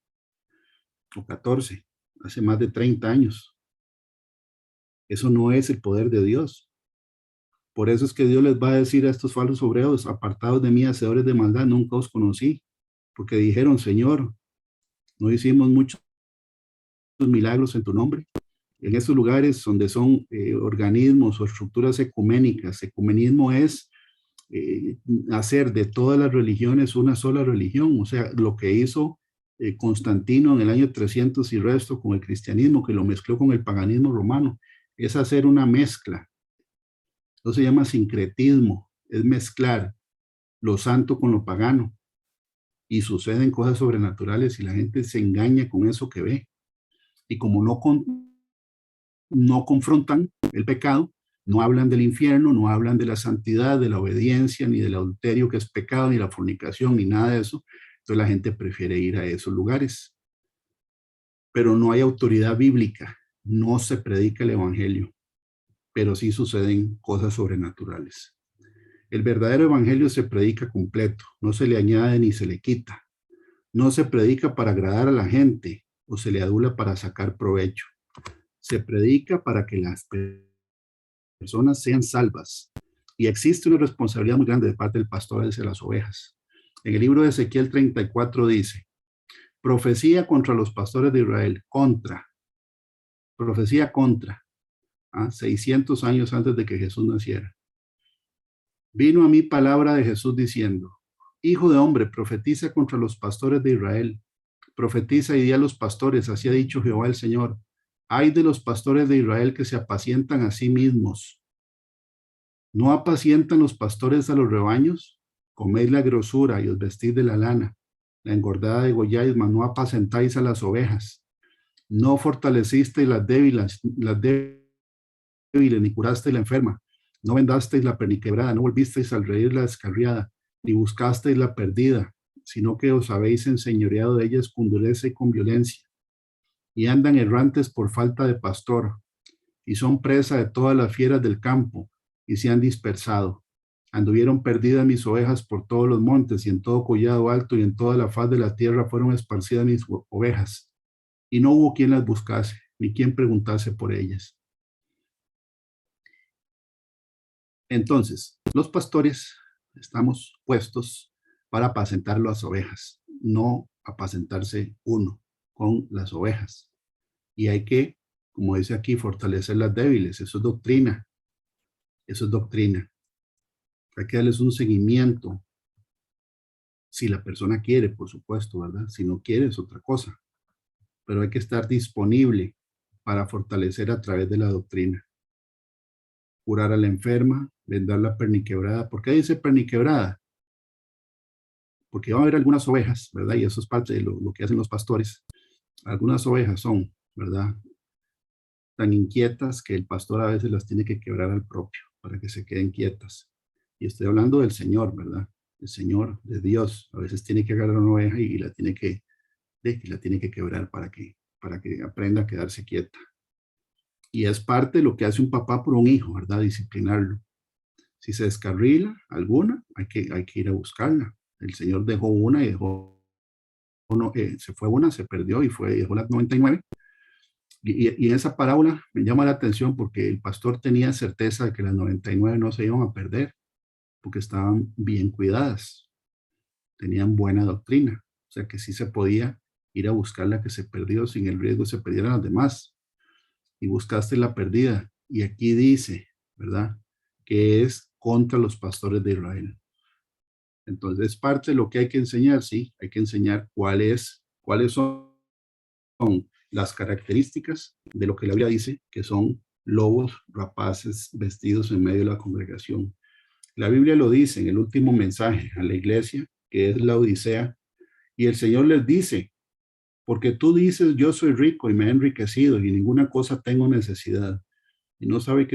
o 14, hace más de 30 años. Eso no es el poder de Dios. Por eso es que Dios les va a decir a estos falsos obreros: apartados de mí, hacedores de maldad, nunca os conocí. Porque dijeron: Señor, no hicimos muchos milagros en tu nombre. En estos lugares donde son organismos o estructuras ecuménicas, ecumenismo es hacer de todas las religiones una sola religión. O sea, lo que hizo Constantino en el año 300 y resto con el cristianismo, que lo mezcló con el paganismo romano, es hacer una mezcla. Eso se llama sincretismo, es mezclar lo santo con lo pagano. Y suceden cosas sobrenaturales y la gente se engaña con eso que ve. Y como no confrontan el pecado, no hablan del infierno, no hablan de la santidad, de la obediencia, ni del adulterio, que es pecado, ni la fornicación, ni nada de eso, entonces la gente prefiere ir a esos lugares. Pero no hay autoridad bíblica, no se predica el evangelio, pero sí suceden cosas sobrenaturales. El verdadero evangelio se predica completo, no se le añade ni se le quita. No se predica para agradar a la gente o se le adula para sacar provecho. Se predica para que las personas sean salvas. Y existe una responsabilidad muy grande de parte del pastor hacia las ovejas. En el libro de Ezequiel 34 dice: profecía contra los pastores de Israel, profecía contra, 600 años antes de que Jesús naciera. Vino a mí palabra de Jesús diciendo: hijo de hombre, profetiza contra los pastores de Israel. Profetiza y di a los pastores: así ha dicho Jehová el Señor. Ay de los pastores de Israel que se apacientan a sí mismos. ¿No apacientan los pastores a los rebaños? Coméis la grosura y os vestís de la lana. La engordada degolláis, mas no apacentáis a las ovejas. No fortalecisteis las débiles, ni curasteis la enferma. No vendasteis la perniquebrada, no volvisteis al reír la descarriada, ni buscasteis la perdida, sino que os habéis enseñoreado de ellas con dureza y con violencia. Y andan errantes por falta de pastor, y son presa de todas las fieras del campo, y se han dispersado. Anduvieron perdidas mis ovejas por todos los montes, y en todo collado alto y en toda la faz de la tierra fueron esparcidas mis ovejas, y no hubo quien las buscase, ni quien preguntase por ellas. Entonces, los pastores estamos puestos para apacentar las ovejas, no apacentarse uno con las ovejas. Y hay que, como dice aquí, fortalecer las débiles. Eso es doctrina. Eso es doctrina. Hay que darles un seguimiento, si la persona quiere, por supuesto, ¿verdad? Si no quiere es otra cosa, pero hay que estar disponible para fortalecer a través de la doctrina. Curar a la enferma, vendar la perniquebrada. ¿Por qué dice perniquebrada? Porque va a haber algunas ovejas, ¿verdad? Y eso es parte de lo que hacen los pastores. Algunas ovejas son, ¿verdad?, tan inquietas que el pastor a veces las tiene que quebrar al propio para que se queden quietas. Y estoy hablando del Señor, ¿verdad? El Señor, de Dios. A veces tiene que agarrar una oveja y la tiene que quebrar para que aprenda a quedarse quieta. Y es parte de lo que hace un papá por un hijo, ¿verdad? Disciplinarlo. Si se descarrila alguna, hay que ir a buscarla. El Señor dejó una y dejó uno, se fue una, se perdió y dejó las 99. Y en esa parábola me llama la atención porque el pastor tenía certeza de que las 99 no se iban a perder porque estaban bien cuidadas, tenían buena doctrina, o sea que sí se podía ir a buscar la que se perdió sin el riesgo de que se perdieran las demás. Y buscaste la perdida. Y aquí dice, ¿verdad?, que es contra los pastores de Israel. Entonces, parte de lo que hay que enseñar, sí, hay que enseñar cuáles son las características de lo que la Biblia dice, que son lobos rapaces vestidos en medio de la congregación. La Biblia lo dice en el último mensaje a la iglesia, que es la Odisea, y el Señor les dice, porque tú dices, yo soy rico y me he enriquecido y ninguna cosa tengo necesidad. Y no sabes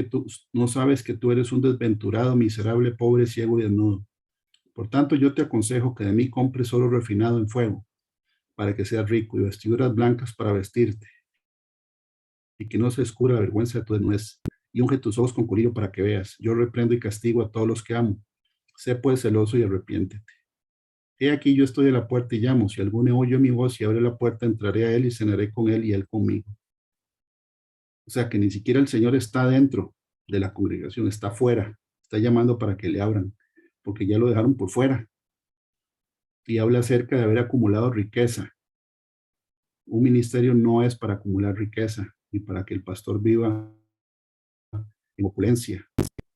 que tú eres un desventurado, miserable, pobre, ciego y desnudo. Por tanto, yo te aconsejo que de mí compres oro refinado en fuego, para que seas rico, y vestiduras blancas para vestirte, y que no se escura la vergüenza de tu desnudez, y unge tus ojos con colirio para que veas. Yo reprendo y castigo a todos los que amo. Sé pues celoso y arrepiéntete. He aquí yo estoy a la puerta y llamo. Si alguno oye mi voz y abre la puerta, entraré a él y cenaré con él y él conmigo. O sea que ni siquiera el Señor está dentro de la congregación, está fuera, está llamando para que le abran, porque ya lo dejaron por fuera. Y habla acerca de haber acumulado riqueza. Un ministerio no es para acumular riqueza, ni para que el pastor viva en opulencia.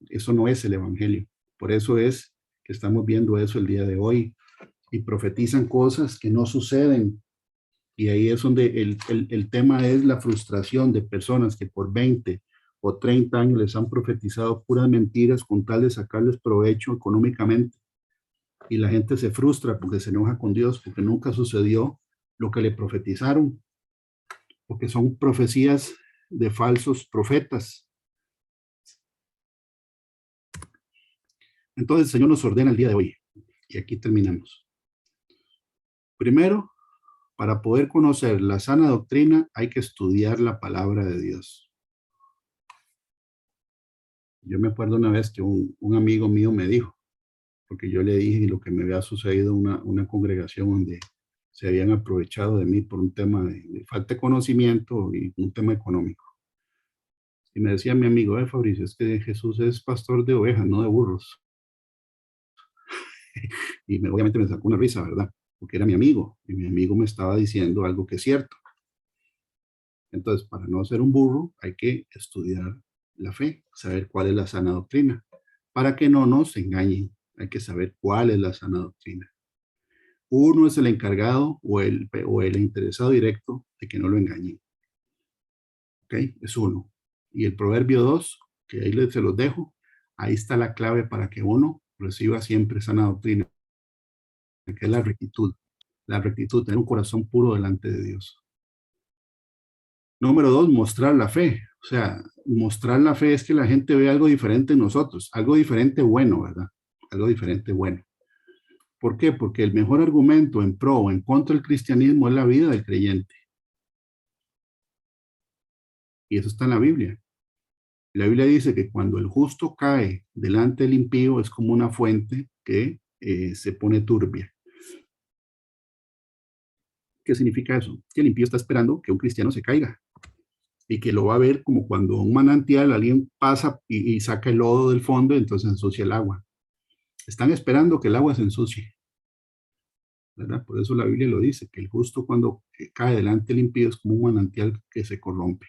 Eso no es el evangelio. Por eso es que estamos viendo eso el día de hoy y profetizan cosas que no suceden. Y ahí es donde el tema es la frustración de personas que por 20 o 30 años les han profetizado puras mentiras con tal de sacarles provecho económicamente. Y la gente se frustra porque se enoja con Dios, porque nunca sucedió lo que le profetizaron, porque son profecías de falsos profetas. Entonces el Señor nos ordena el día de hoy, y aquí terminamos. Primero, para poder conocer la sana doctrina hay que estudiar la palabra de Dios. Yo me acuerdo una vez que un amigo mío me dijo, porque yo le dije lo que me había sucedido en una congregación donde se habían aprovechado de mí por un tema de falta de conocimiento y un tema económico. Y me decía mi amigo, Fabricio, es que Jesús es pastor de ovejas, no de burros. Y obviamente me sacó una risa, ¿verdad? Porque era mi amigo, y mi amigo me estaba diciendo algo que es cierto. Entonces, para no ser un burro, hay que estudiar la fe, saber cuál es la sana doctrina. Para que no nos engañen, hay que saber cuál es la sana doctrina. Uno es el encargado o el interesado directo de que no lo engañen. ¿Ok? Es uno. Y el proverbio 2, que ahí se los dejo, ahí está la clave para que uno reciba siempre sana doctrina, que es la rectitud. La rectitud, tener un corazón puro delante de Dios. Número 2, mostrar la fe. O sea, mostrar la fe es que la gente ve algo diferente en nosotros, algo diferente bueno, ¿verdad? Algo diferente bueno. ¿Por qué? Porque el mejor argumento en pro o en contra del cristianismo es la vida del creyente. Y eso está en la Biblia. La Biblia dice que cuando el justo cae delante del impío es como una fuente que se pone turbia. ¿Qué significa eso? Que el impío está esperando que un cristiano se caiga y que lo va a ver como cuando un manantial, alguien pasa y saca el lodo del fondo y entonces ensucia el agua. Están esperando que el agua se ensucie, ¿verdad? Por eso la Biblia lo dice, que el justo cuando cae delante del impío es como un manantial que se corrompe.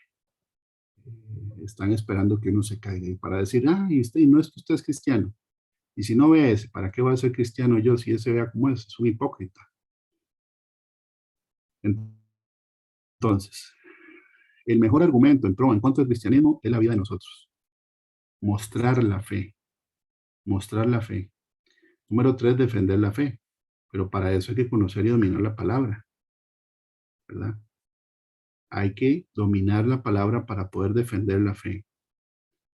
Están esperando que uno se caiga y para decir, y no es que usted es cristiano. Y si no ve ese, ¿para qué voy a ser cristiano yo si ese vea como es? Es un hipócrita. Entonces, el mejor argumento en pro o en contra del cristianismo es la vida de nosotros. Mostrar la fe. Mostrar la fe. Número 3, defender la fe. Pero para eso hay que conocer y dominar la palabra, ¿verdad? Hay que dominar la palabra para poder defender la fe.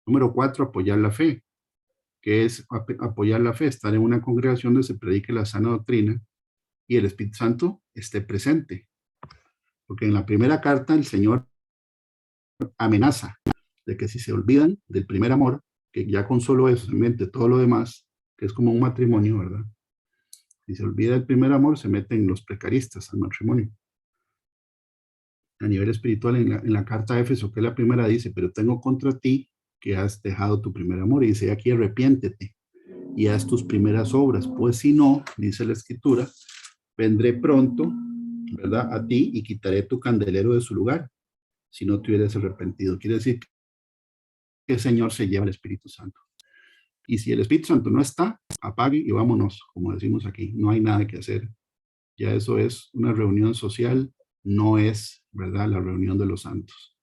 Número 4, apoyar la fe. ¿Qué es apoyar la fe? Estar en una congregación donde se predique la sana doctrina y el Espíritu Santo esté presente. Porque en la primera carta el Señor amenaza de que si se olvidan del primer amor, que ya con solo eso se mete todo lo demás, que es como un matrimonio, ¿verdad? Si se olvida el primer amor, se meten los precaristas al matrimonio. A nivel espiritual, en la carta de Éfeso, que es la primera, dice, pero tengo contra ti que has dejado tu primer amor. Y dice aquí, arrepiéntete y haz tus primeras obras. Pues si no, dice la Escritura, vendré pronto, ¿verdad? A ti y quitaré tu candelero de su lugar, si no te hubieras arrepentido. Quiere decir que el Señor se lleva el Espíritu Santo. Y si el Espíritu Santo no está, apague y vámonos, como decimos aquí. No hay nada que hacer. Ya eso es una reunión social, no es, ¿verdad?, la reunión de los santos.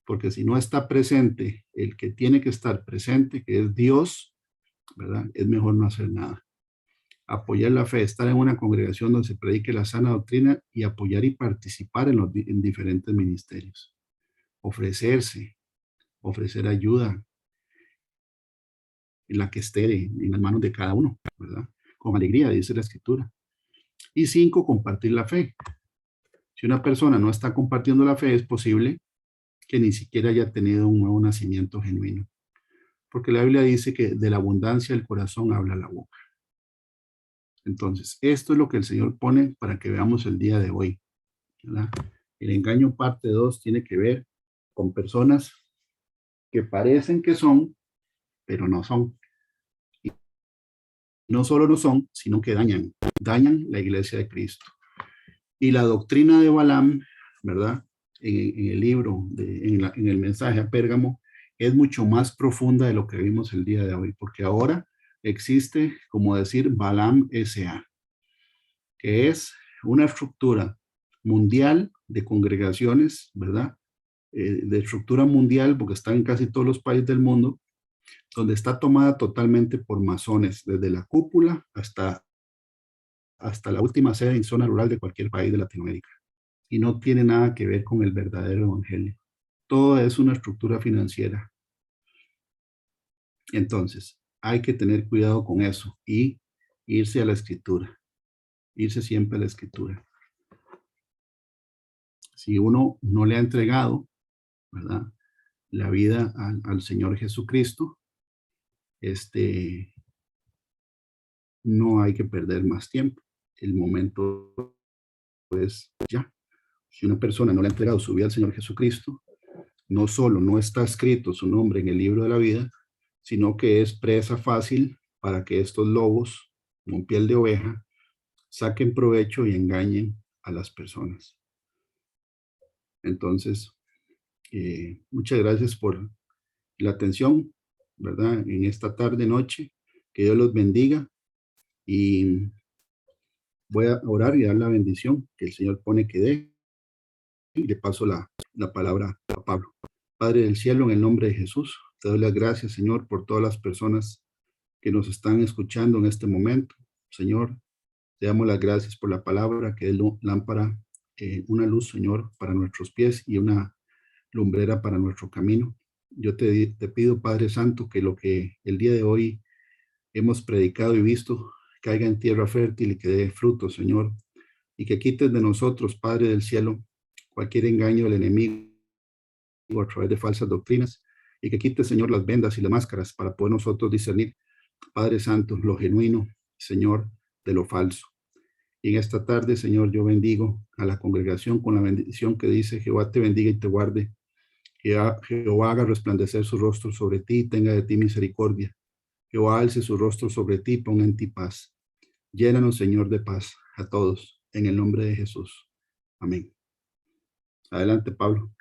Porque si no está presente el que tiene que estar presente, que es Dios, ¿verdad?, es mejor no hacer nada. Apoyar la fe, estar en una congregación donde se predique la sana doctrina y apoyar y participar en diferentes ministerios. Ofrecerse, ofrecer ayuda en la que esté en las manos de cada uno, ¿verdad? Con alegría, dice la Escritura. Y 5, compartir la fe. Si una persona no está compartiendo la fe, es posible que ni siquiera haya tenido un nuevo nacimiento genuino. Porque la Biblia dice que de la abundancia del corazón habla la boca. Entonces, esto es lo que el Señor pone para que veamos el día de hoy, ¿verdad? El engaño parte 2 tiene que ver con personas que parecen que son, pero no son. Y no solo no son, sino que dañan la iglesia de Cristo. Y la doctrina de Balaam, ¿verdad? En el libro, en el mensaje a Pérgamo, es mucho más profunda de lo que vimos el día de hoy, porque ahora existe, como decir, Balaam S.A., que es una estructura mundial de congregaciones, ¿verdad? De estructura mundial, porque está en casi todos los países del mundo, donde está tomada totalmente por masones, desde la cúpula hasta la última sede en zona rural de cualquier país de Latinoamérica. Y no tiene nada que ver con el verdadero evangelio. Todo es una estructura financiera. Entonces, hay que tener cuidado con eso y irse a la escritura, irse siempre a la escritura. Si uno no le ha entregado, ¿verdad?, la vida al Señor Jesucristo, no hay que perder más tiempo. El momento es ya. Si una persona no le ha entregado su vida al Señor Jesucristo, no solo no está escrito su nombre en el libro de la vida, sino que es presa fácil para que estos lobos, con piel de oveja, saquen provecho y engañen a las personas. Entonces, muchas gracias por la atención, ¿verdad? En esta tarde, noche, que Dios los bendiga y voy a orar y dar la bendición que el Señor pone que dé y le paso la palabra a Pablo. Padre del cielo, en el nombre de Jesús, te doy las gracias, Señor, por todas las personas que nos están escuchando en este momento. Señor, te damos las gracias por la palabra que es lámpara, una luz, Señor, para nuestros pies y una lumbrera para nuestro camino. Yo te pido, Padre Santo, que lo que el día de hoy hemos predicado y visto caiga en tierra fértil y que dé fruto, Señor, y que quites de nosotros, Padre del cielo, cualquier engaño del enemigo a través de falsas doctrinas, y que quites, Señor, las vendas y las máscaras para poder nosotros discernir, Padre Santo, lo genuino, Señor, de lo falso. Y en esta tarde, Señor, yo bendigo a la congregación con la bendición que dice: Jehová te bendiga y te guarde. Jehová haga resplandecer su rostro sobre ti y tenga de ti misericordia. Jehová alce su rostro sobre ti y ponga en ti paz. Llénanos, Señor, de paz a todos, en el nombre de Jesús. Amén. Adelante, Pablo.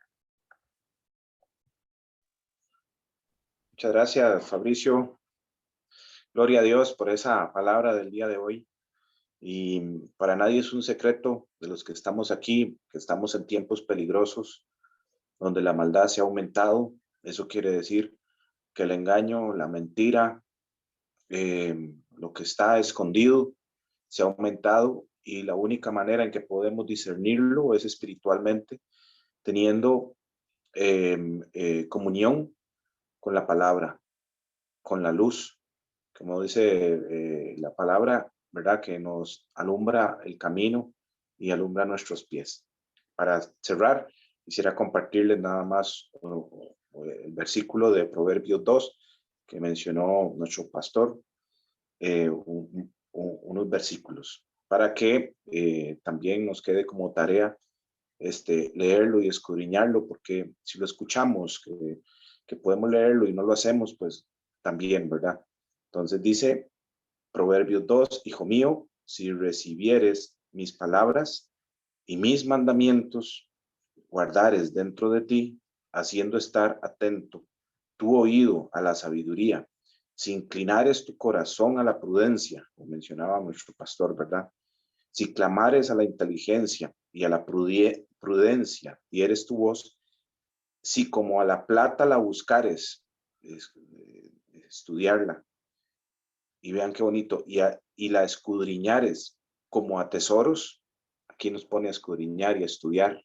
Muchas gracias, Fabricio. Gloria a Dios por esa palabra del día de hoy. Y para nadie es un secreto de los que estamos aquí, que estamos en tiempos peligrosos, donde la maldad se ha aumentado. Eso quiere decir que el engaño, la mentira, lo que está escondido se ha aumentado, y la única manera en que podemos discernirlo es espiritualmente, teniendo comunión con la palabra, con la luz, como dice la palabra, ¿verdad? Que nos alumbra el camino y alumbra nuestros pies. Para cerrar, quisiera compartirles nada más el versículo de Proverbios 2 que mencionó nuestro pastor, unos versículos, para que también nos quede como tarea leerlo y escudriñarlo, porque si lo escuchamos, que podemos leerlo y no lo hacemos, pues también, ¿verdad? Entonces dice Proverbios 2, hijo mío, si recibieres mis palabras y mis mandamientos, guardares dentro de ti, haciendo estar atento tu oído a la sabiduría, si inclinares tu corazón a la prudencia, como mencionaba nuestro pastor, ¿verdad? Si clamares a la inteligencia y a la prudencia, y eres tu voz, si como a la plata la buscares, estudiarla, y vean qué bonito, y la escudriñares como a tesoros, aquí nos pone a escudriñar y a estudiar,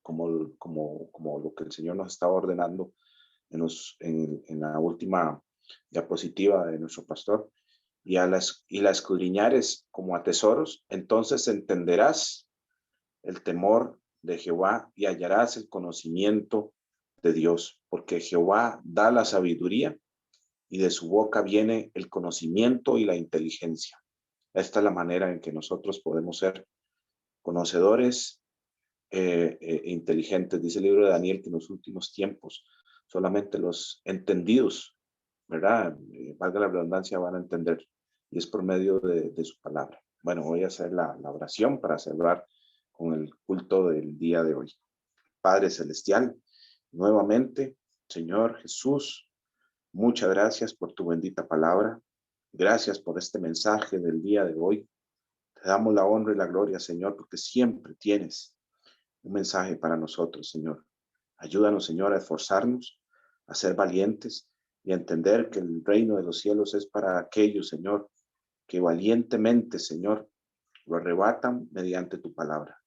como lo que el Señor nos estaba ordenando en la última diapositiva de nuestro pastor, y la escudriñares como a tesoros, entonces entenderás el temor de Jehová y hallarás el conocimiento de Dios, porque Jehová da la sabiduría y de su boca viene el conocimiento y la inteligencia. Esta es la manera en que nosotros podemos ser conocedores inteligentes. Dice el libro de Daniel que en los últimos tiempos solamente los entendidos, ¿verdad? Valga la redundancia, van a entender, y es por medio de su palabra. Bueno, voy a hacer la oración para cerrar con el culto del día de hoy. Padre Celestial, nuevamente, Señor Jesús, muchas gracias por tu bendita palabra. Gracias por este mensaje del día de hoy. Te damos la honra y la gloria, Señor, porque siempre tienes un mensaje para nosotros, Señor. Ayúdanos, Señor, a esforzarnos, a ser valientes y a entender que el reino de los cielos es para aquellos, Señor, que valientemente, Señor, lo arrebatan mediante tu palabra.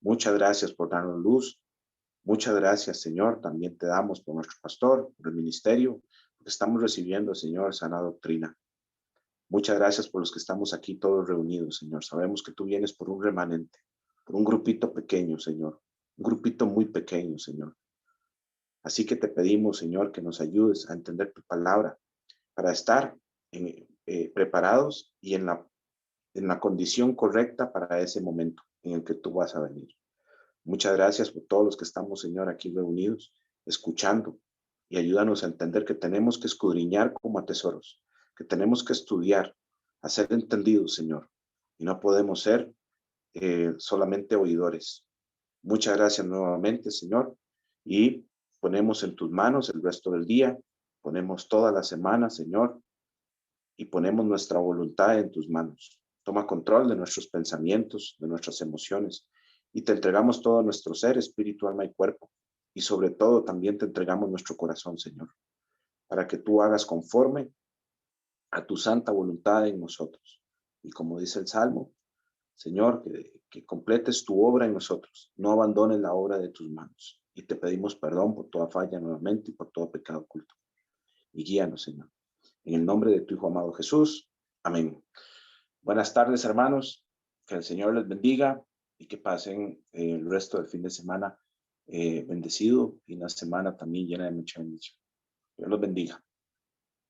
Muchas gracias por darnos luz. Muchas gracias, Señor. También te damos por nuestro pastor, por el ministerio, porque estamos recibiendo, Señor, sana doctrina. Muchas gracias por los que estamos aquí todos reunidos, Señor. Sabemos que tú vienes por un remanente, por un grupito pequeño, Señor. Un grupito muy pequeño, Señor. Así que te pedimos, Señor, que nos ayudes a entender tu palabra para estar preparados y en la condición correcta para ese momento en el que tú vas a venir. Muchas gracias por todos los que estamos, Señor, aquí reunidos, escuchando, y ayúdanos a entender que tenemos que escudriñar como a tesoros, que tenemos que estudiar, a ser entendidos, Señor, y no podemos ser solamente oidores. Muchas gracias nuevamente, Señor, y ponemos en tus manos el resto del día, ponemos toda la semana, Señor, y ponemos nuestra voluntad en tus manos. Toma control de nuestros pensamientos, de nuestras emociones, y te entregamos todo nuestro ser, espíritu, alma y cuerpo. Y sobre todo también te entregamos nuestro corazón, Señor, para que tú hagas conforme a tu santa voluntad en nosotros. Y como dice el Salmo, Señor, que completes tu obra en nosotros, no abandones la obra de tus manos. Y te pedimos perdón por toda falla nuevamente y por todo pecado oculto. Y guíanos, Señor. En el nombre de tu Hijo amado Jesús. Amén. Buenas tardes, hermanos. Que el Señor les bendiga y que pasen el resto del fin de semana bendecido, y una semana también llena de mucha bendición. Dios los bendiga.